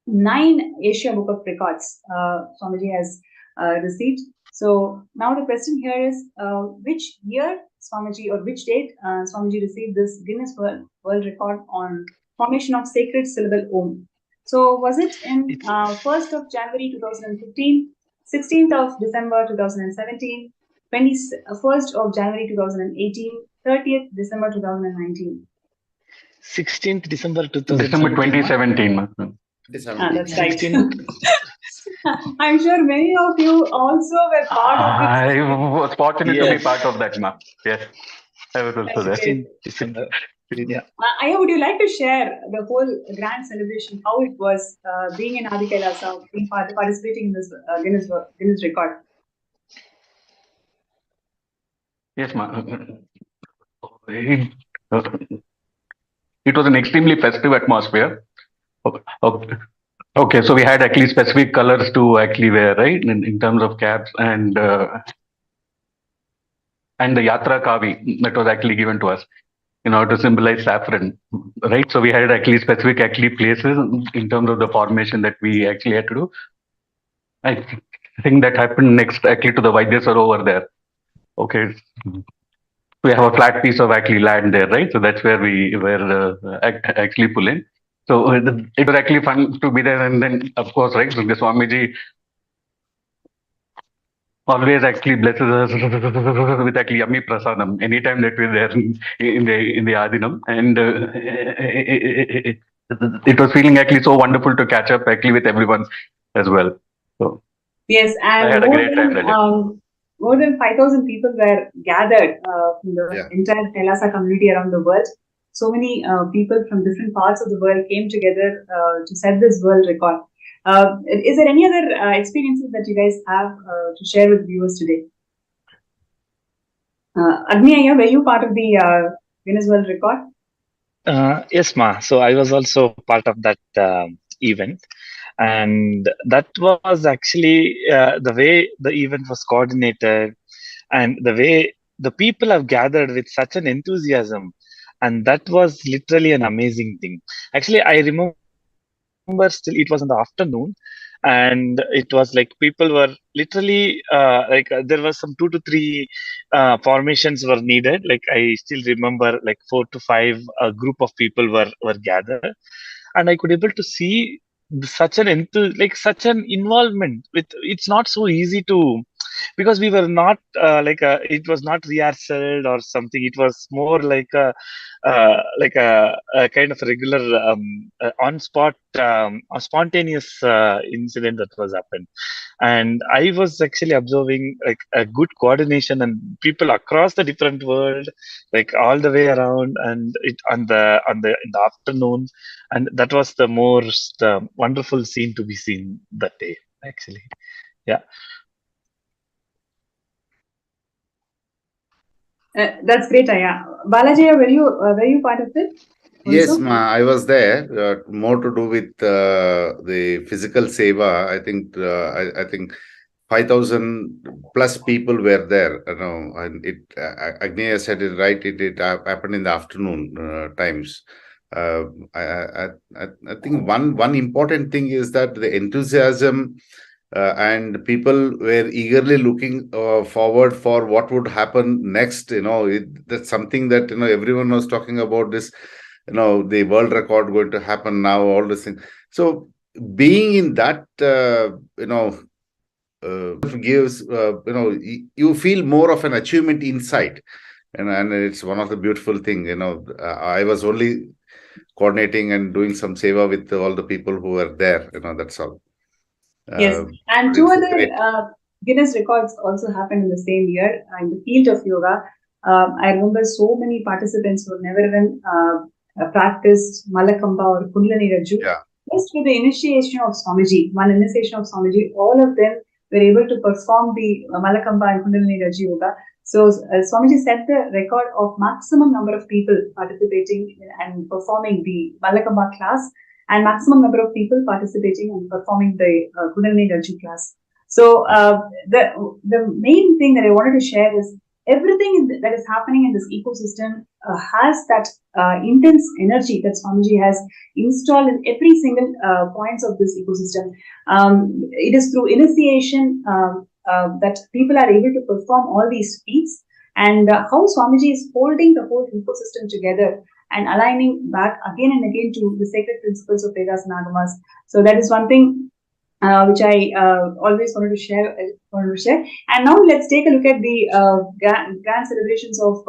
9 Asia Book of Records Swamiji has received. So now the question here is, which year Swamiji, or which date Swamiji received this Guinness World Record on formation of sacred syllable Om? So was it in 1st of January 2015, 16th of December 2017, 21st of January 2018, 30th December 2019? 16th December December 2017. That's right. I'm sure many of you also were part of this. I was fortunate to be part of that, ma'am. Yes, I was also there. 16th December. Yeah. Aya, would you like to share the whole grand celebration, how it was being in Adi Kailasa, participating in this Guinness record? Yes, ma'am. It was an extremely festive atmosphere. Okay, so we had actually specific colors to actually wear, right? In terms of caps and the Yatra Kavi that was actually given to us, to symbolize saffron, right? So we had actually specific places in terms of the formation that we actually had to do. I think that happened next actually to the Vaidyasar over there. Okay. We have a flat piece of land there, right? So that's where we were actually pulling. So it was actually fun to be there. And then, of course, right, so the Swamiji always actually blesses us with actually yummy prasadam anytime that we're there in the Adinam. And it was feeling actually so wonderful to catch up actually with everyone as well. So yes, and I had a great time that day. More than 5,000 people were gathered from the entire Kailasa community around the world. So many people from different parts of the world came together to set this world record. Is there any other experiences that you guys have to share with viewers today? Agni, were you part of the Guinness World Record? Yes, Ma. So I was also part of that event, and that was actually the way the event was coordinated, and the way the people have gathered with such an enthusiasm, and that was literally an amazing thing. Actually, I remember still it was in the afternoon, and it was like people were literally there was some 2 to 3 formations were needed. Like I still remember like 4 to 5 group of people were gathered, and I could able to see such an such an involvement with. It's not so easy to, because we were not it was not rehearsed or something. It was more a kind of regular on spot a spontaneous incident that was happened. And I was actually observing like a good coordination and people across the different world, like all the way around, and it on the in the afternoon, and that was the most wonderful scene to be seen that day actually. Yeah. That's great, Aya. Balaji, were you part of it? Yes, Also? I was there. More to do with the physical seva. I think 5,000 plus people were there. You know, and Agneya said it right. It happened in the afternoon times. I think one important thing is that the enthusiasm and people were eagerly looking forward for what would happen next. You know, that's something that everyone was talking about this. The world record going to happen now. All these things. So being in that, gives you feel more of an achievement inside, and it's one of the beautiful thing. I was only coordinating and doing some seva with all the people who were there. That's all. Yes, and two other Guinness records also happened in the same year in the field of yoga. I remember so many participants who never even practiced Malakamba or Kundalini Raju. Yeah. Just with the initiation of Swamiji, all of them were able to perform the Malakamba and Kundalini Raju Yoga. So Swamiji set the record of maximum number of people participating and performing the Malakamba class, and maximum number of people participating and performing the Kundalini Raju class. So the main thing that I wanted to share is everything that is happening in this ecosystem has that intense energy that Swamiji has installed in every single points of this ecosystem. It is through initiation that people are able to perform all these feats, and how Swamiji is holding the whole ecosystem together and aligning back again and again to the sacred principles of Vedas and Agamas. So that is one thing which I always wanted to share. And now let's take a look at the grand celebrations of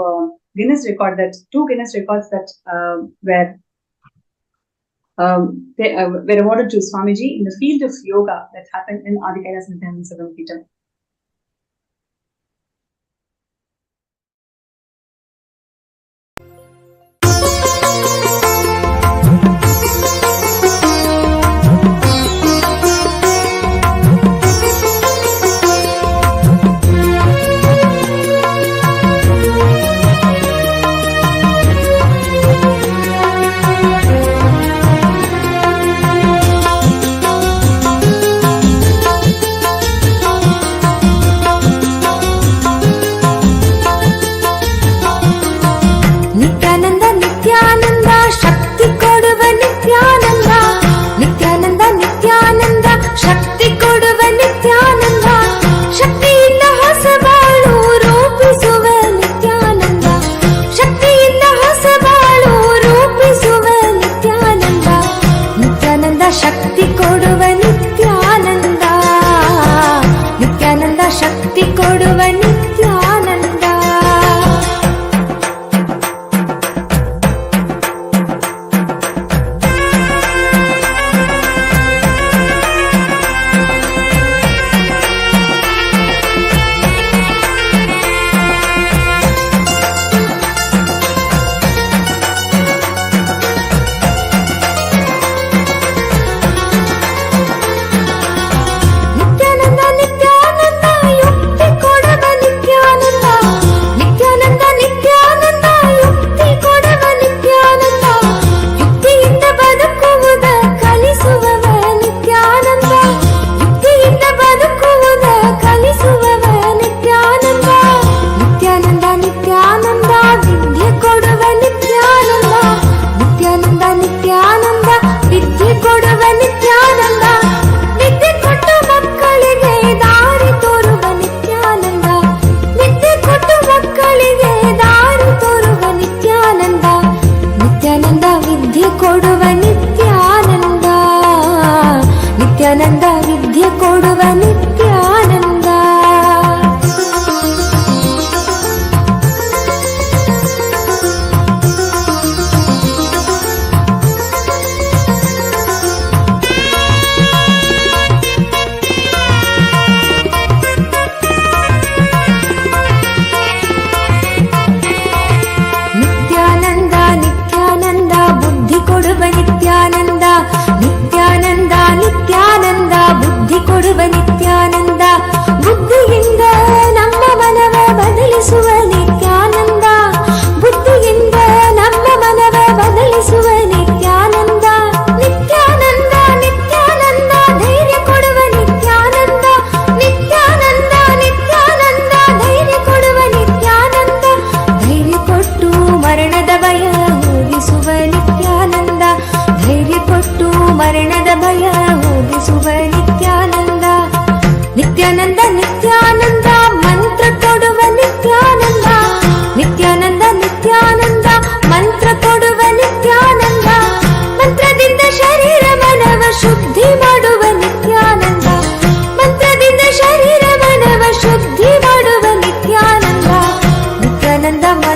Guinness record. That 2 Guinness records that were awarded to Swamiji in the field of yoga that happened in Adi Kailas Nithyananda Savam.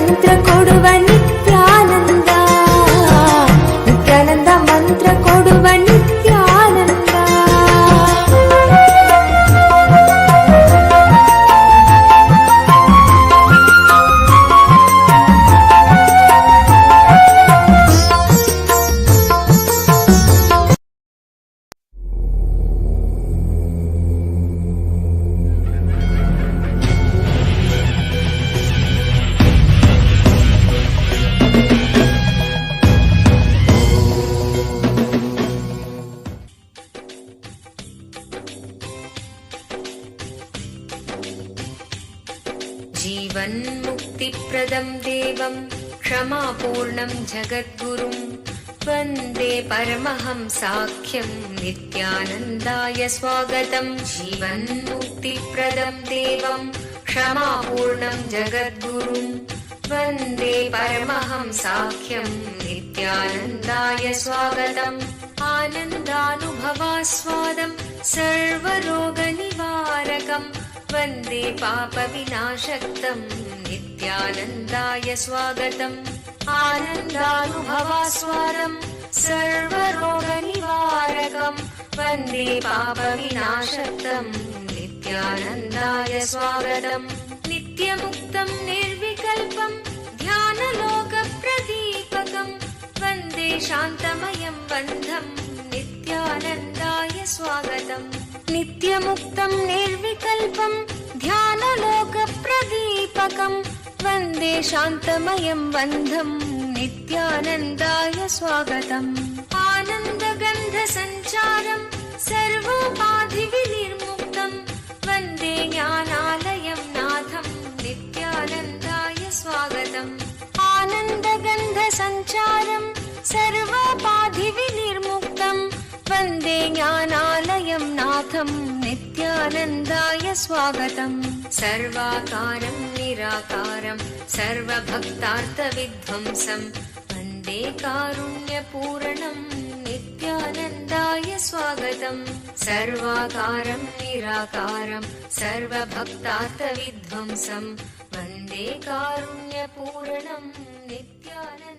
ಮಂತ್ರ ಕೊಡುವ ನಿತ್ಯಾನಂದ, ನಿತ್ಯಾನಂದ ಮಂತ್ರ ಕೊಡುವ ನಿತ್ಯಾನಂದ. जीवन्मुक्तिप्रदं देवं क्षमापूर्णं जगद्गुरुं वन्दे परमहंसाख्यं नित्यानन्दाय स्वागतं. जीवन्मुक्तिप्रदं देवं क्षमापूर्णं जगद्गुरुं वन्दे परमहंसाख्यं नित्यानन्दाय स्वागतम्. आनन्दानुभवास्वादं सर्वरोगनिवारकं वन्दे पापविनाशक्तं नित्यानन्दाय स्वागतम्. आनन्दानुभवास्वादं सर्वरोगनिवारकं वन्दे पापविनाशक्तं नित्यानन्दाय स्वागतम्. नित्यमुक्तं निर्विकल्पं ध्यानलोकप्रदीपकं वन्दे शान्तमयं बन्धं नित्यानन्दाय स्वागतम्. नित्यमुक्तं निर्विकल्पं ध्यानलोकप्रदीपकं वन्दे शान्तमयं बन्धं नित्यानन्दाय स्वागतम्. आनन्दगन्धसञ्चारं सर्वोपाधिविनिर्मुक्तं वन्दे ज्ञानालयं नाथं नित्यानन्दाय स्वागतम्. आनन्दगन्धसञ्चारं सर्वोपाधिविनिर्मुक्तं वन्दे ज्ञानालयं नाथं नित्यानन्दाय स्वागतम्. सर्वाकारं निराकारं सर्वभक्तार्थविध्वंसं वन्दे कारुण्यपूर्णं नित्यानन्दाय स्वागतम्. सर्वाकारं निराकारं सर्वभक्तार्थविध्वंसं वन्दे कारुण्यपूर्णं नित्यानन्दाय.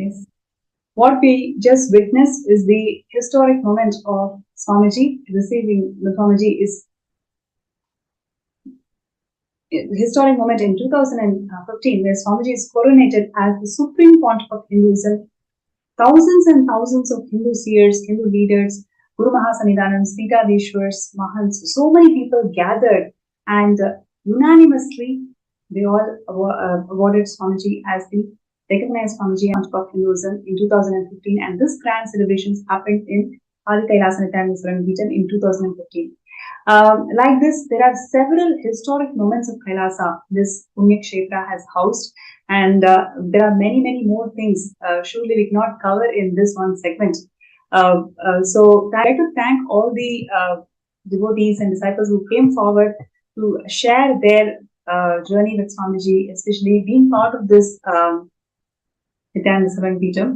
Yes. What we just witnessed is the historic moment of Swamiji receiving mythology is historic moment in 2015 where Swamiji is coronated as the Supreme Pontiff of Hinduism. Thousands and thousands of Hindu seers, Hindu leaders, Guru Mahasanidhanams, Pitadeshwars, Mahants, so many people gathered and unanimously they all awarded Swamiji as the recognized Swamiji Pontiff of Hinduism in 2015, and this grand celebrations happened in Adi Kailasa Nithyananda in 2015. Like this, there are several historic moments of Kailasa this Punya Kshetra has housed, and there are many, many more things surely we cannot cover in this one segment. So I'd like to thank all the devotees and disciples who came forward to share their journey with Swamiji, especially being part of this Nithyananda Savangapeetham,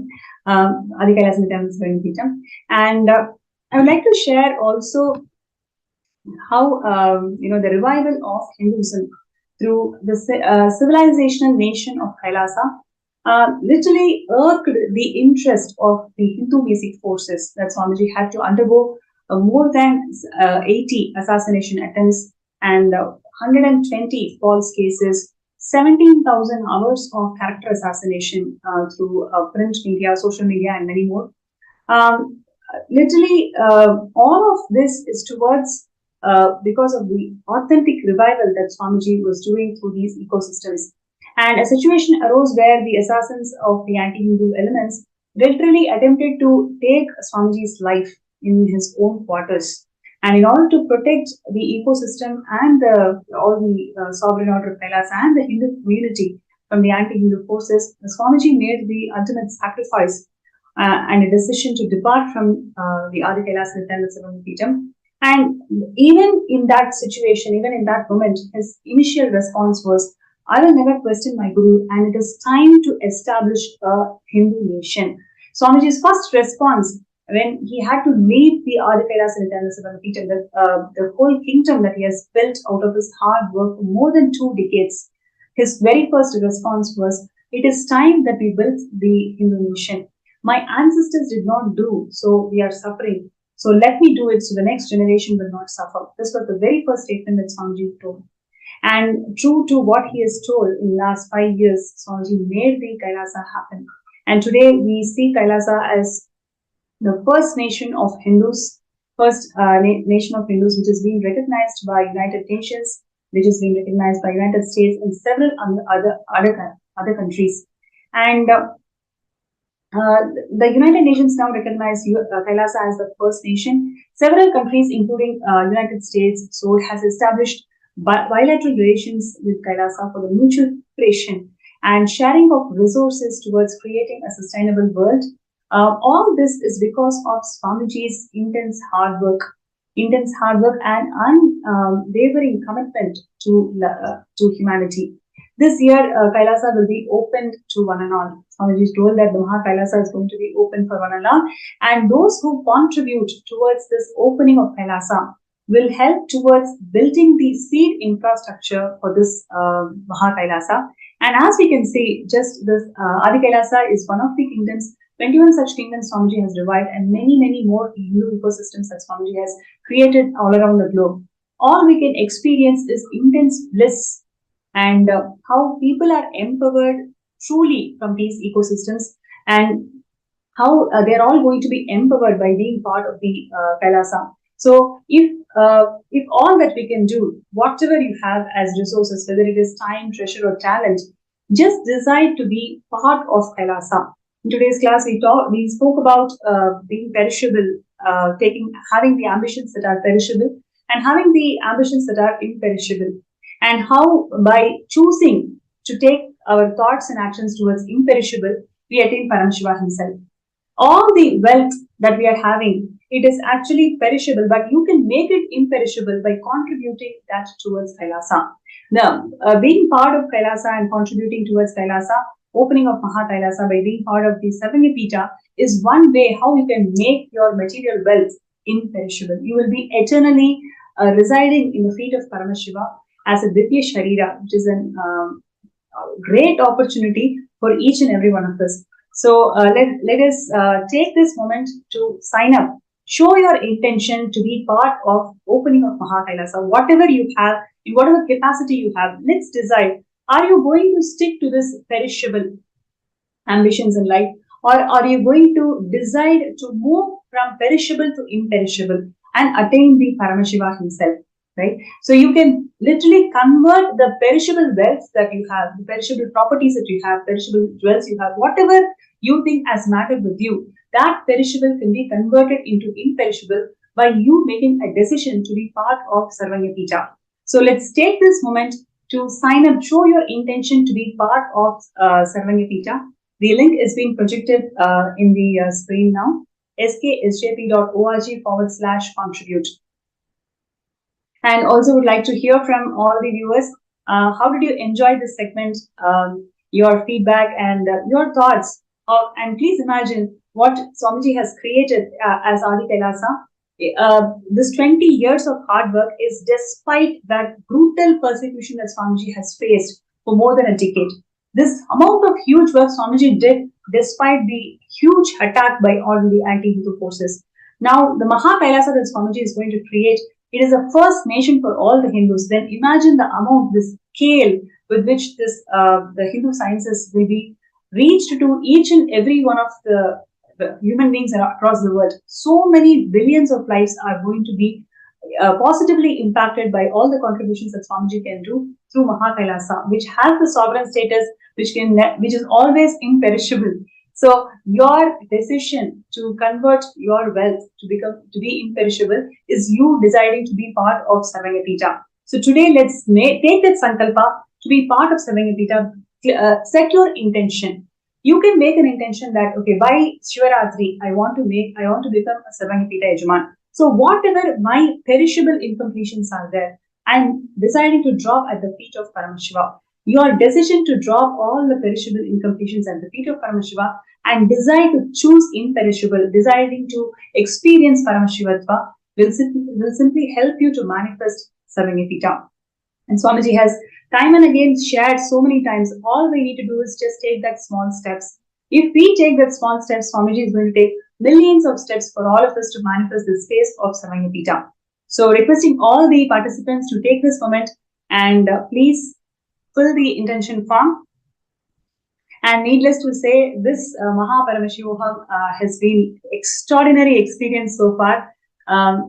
Adi Kailasa Nithyananda Savangapeetham. And I would like to share also how the revival of Hinduism through the civilizational nation of Kailasa literally irked the interest of the Hindu basic forces that Swamiji had to undergo more than 80 assassination attempts and 120 false cases, 17,000 hours of character assassination through print media, social media, and many more. literally, all of this is towards because of the authentic revival that Swamiji was doing through these ecosystems. And a situation arose where the assassins of the anti-Hindu elements literally attempted to take Swamiji's life in his own quarters. And in order to protect the ecosystem and all the sovereign order of Kailas and the Hindu community from the anti-Hindu forces, Swamiji made the ultimate sacrifice and a decision to depart from the Adi Kailas Nithyananda Peetham. And even in that situation, even in that moment, his initial response was, I will never question my Guru, and it is time to establish a Hindu nation. Swamiji's first response when he had to leave the Adi Kailas Nithyananda Peetham, the whole kingdom that he has built out of his hard work for more than 2 decades, his very first response was, it is time that we built the Hindu nation. My ancestors did not do, so we are suffering. So let me do it so the next generation will not suffer. This was the very first statement that Swamiji told. And true to what he has told in the last 5 years, Swamiji made the Kailasa happen. And today we see Kailasa as the first nation of Hindus, first nation of Hindus which is being recognized by United Nations, which is being recognized by United States and several other countries. And the United Nations now recognize Kailasa as the first nation. Several countries, including United States, so has established bilateral relations with Kailasa for the mutual cooperation and sharing of resources towards creating a sustainable world. All this is because of Swamiji's intense hard work and unwavering commitment to humanity. This year, Kailasa will be opened to one and all. Swamiji is told that the Maha Kailasa is going to be open for one and all. And those who contribute towards this opening of Kailasa will help towards building the seed infrastructure for this Maha Kailasa. And as we can see, just this Adi Kailasa is one of the kingdoms. 21 such kingdoms Swamiji has revived, and many, many more Hindu ecosystems that Swamiji has created all around the globe. All we can experience is intense bliss and how people are empowered truly from these ecosystems, and how they're all going to be empowered by being part of the Kailasa. So if all that we can do, whatever you have as resources, whether it is time, treasure or talent, just decide to be part of Kailasa. In today's class, we spoke about being perishable, having the ambitions that are perishable and having the ambitions that are imperishable, and how by choosing to take our thoughts and actions towards imperishable, we attain Paramashiva himself. All the wealth that we are having, it is actually perishable, but you can make it imperishable by contributing that towards Kailasa. Now, being part of Kailasa and contributing towards Kailasa, opening of Maha Kailasa by being part of the Sarvanya is one way how you can make your material wealth imperishable. You will be eternally residing in the feet of Paramashiva as a Divya Sharira, which is a great opportunity for each and every one of us. So let us take this moment to sign up. Show your intention to be part of opening of Maha Kailasa. Whatever you have, in whatever capacity you have, let's decide. Are you going to stick to this perishable ambitions in life, or are you going to decide to move from perishable to imperishable and attain the Paramashiva himself? Right? So you can literally convert the perishable wealth that you have, the perishable properties that you have, perishable jewels you have, whatever you think has mattered with you, that perishable can be converted into imperishable by you making a decision to be part of Sarvanya. So let's take this moment to sign up, show your intention to be part of Sarvanya. The link is being projected in the screen now, sksjp.org/contribute. And also would like to hear from all the viewers, how did you enjoy this segment, your feedback and your thoughts. And please imagine what Swamiji has created as Adi Kailasa. This 20 years of hard work is despite that brutal persecution that Swamiji has faced for more than a decade. This amount of huge work Swamiji did despite the huge attack by all the anti-Hindu forces. Now, the Maha Kailasa that Swamiji is going to create, it is a first nation for all the Hindus. Then imagine the amount, the scale with which this the Hindu sciences will be reached to each and every one of the the human beings across the world. So many billions of lives are going to be positively impacted by all the contributions that Swamiji can do through Mahakailasa, which has the sovereign status, which is always imperishable. So your decision to convert your wealth to be imperishable is you deciding to be part of Sarvangapita. So today let's take that sankalpa to be part of Sarvangapita. Set your intention. You can make an intention that okay, by Shivaratri I want to become a Sarvangapita Yajaman. So whatever my perishable incompletions are there, I'm deciding to drop at the feet of Paramashiva. Your decision to drop all the perishable incompletions at the feet of Paramashiva and decide to choose imperishable, deciding to experience Paramashivatva will simply help you to manifest Sarvangapita. And Swamiji has time and again shared so many times, all we need to do is just take that small steps. If we take that small steps, Swamiji is going to take millions of steps for all of us to manifest the space of Sarvangapita. So requesting all the participants to take this moment and please fill the intention form. And needless to say, this Paramashivam has been extraordinary experience so far,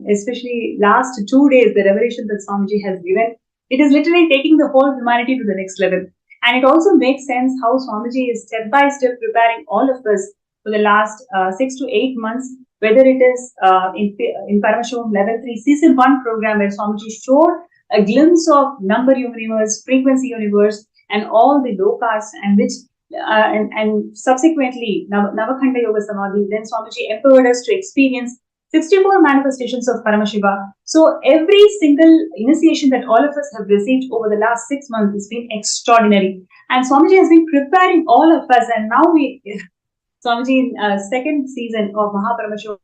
especially last 2 days, the revelation that Swamiji has given. It is literally taking the whole humanity to the next level. And it also makes sense how Swamiji is step by step preparing all of us for the last 6 to 8 months, whether it is in Paramashivam Level 3 Season 1 program where Swamiji showed a glimpse of number universe, frequency universe, and all the lokas, and which and subsequently Navakhanda Yoga Samadhi, then Swamiji empowered us to experience 64 manifestations of Paramashiva. So every single initiation that all of us have received over the last 6 months has been extraordinary. And Swamiji has been preparing all of us, and now Swamiji in second season of Mahaparamashiva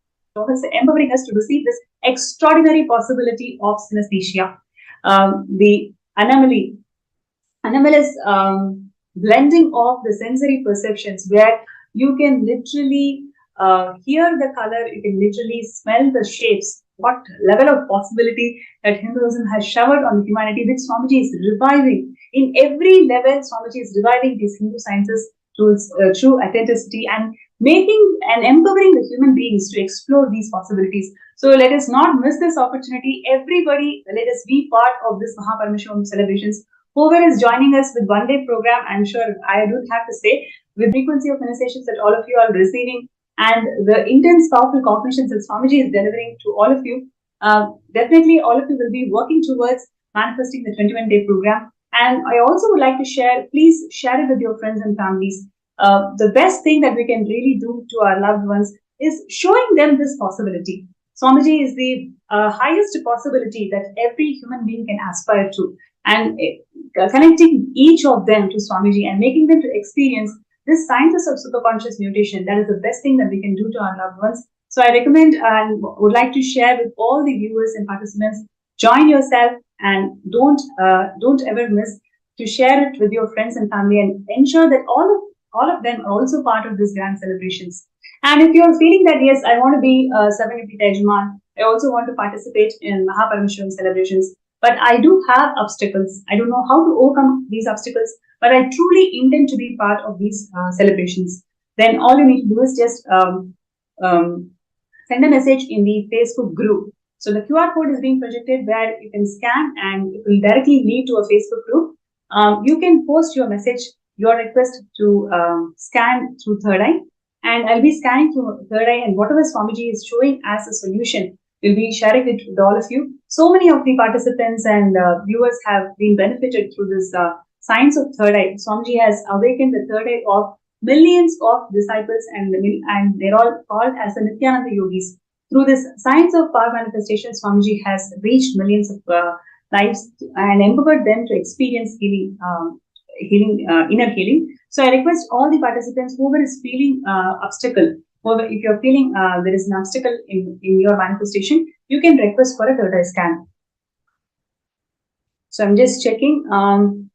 is empowering us to receive this extraordinary possibility of synesthesia. The anomalous blending of the sensory perceptions, where you can literally hear the color, you can literally smell the shapes. What level of possibility that Hinduism has showered on humanity, which Swamiji is reviving. In every level, Swamiji is reviving these Hindu sciences to its true authenticity and making and empowering the human beings to explore these possibilities. So let us not miss this opportunity. Everybody, let us be part of this Mahaparamashivam celebrations. Whoever is joining us with one-day program, I'm sure I don't have to say, with frequency of initiations that all of you are receiving and the intense, powerful cognitions that Swamiji is delivering to all of you, definitely all of you will be working towards manifesting the 21-day program. And I also would like to share, please share it with your friends and families. The best thing that we can really do to our loved ones is showing them this possibility. Swamiji is the highest possibility that every human being can aspire to. And connecting each of them to Swamiji and making them to experience this sciences of superconscious mutation, that is the best thing that we can do to our loved ones. So I recommend and would like to share with all the viewers and participants, join yourself and don't ever miss to share it with your friends and family and ensure that all of them are also part of these grand celebrations. And if you're feeling that, yes, I want to be a Sarvangapita Yajaman, I also want to participate in Mahaparamashivam celebrations, but I do have obstacles. I don't know how to overcome these obstacles, but I truly intend to be part of these celebrations. Then all you need to do is just send a message in the Facebook group. So the QR code is being projected where you can scan and it will directly lead to a Facebook group. You can post your message, your request to scan through Third Eye, and I'll be scanning through Third Eye, and whatever Swamiji is showing as a solution, we'll be sharing it with all of you. So many of the participants and viewers have been benefited through this science of Third Eye. Swamiji has awakened the Third Eye of millions of disciples, and they're all called as the Nithyananda yogis. Through this science of power manifestation, Swamiji has reached millions of lives and empowered them to experience healing, inner healing. So I request all the participants, whoever is feeling obstacle, if you're feeling there is an obstacle in your manifestation, you can request for a Third Eye scan. So I'm just checking.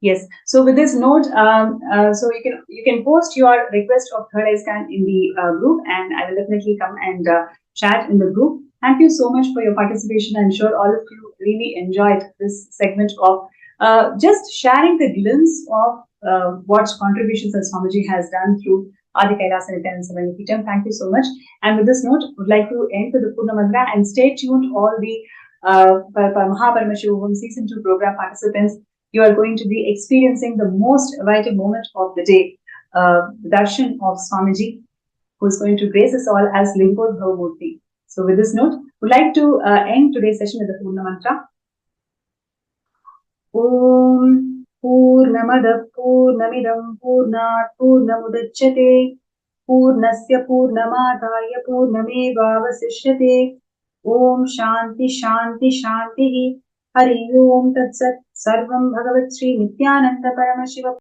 Yes. So with this note, so you can post your request of third eye scan in the group, and I will definitely come and chat in the group. Thank you so much for your participation. I'm sure all of you really enjoyed this segment of just sharing the glimpse of what contributions that Swamiji has done through Adi Kailas and Nithyananda Sarangi. Thank you so much. And with this note, would like to end with the Purna Mantra and stay tuned all the Paramashivam Season 2 program participants. You are going to be experiencing the most vital moment of the day, the darshan of Swamiji, who is going to grace us all as Limbodhava Murti. So with this note, we'd like to end today's session with the Purna Mantra. Om Purnamada Purnamidam Purnat Purnamudachyate Purnasya Purnamadaya Purnamevavasishyate Om Shanti Shanti Shanti Hari Om Tat Sat Sarvam Bhagavat Shri Nithyananda Paramashivam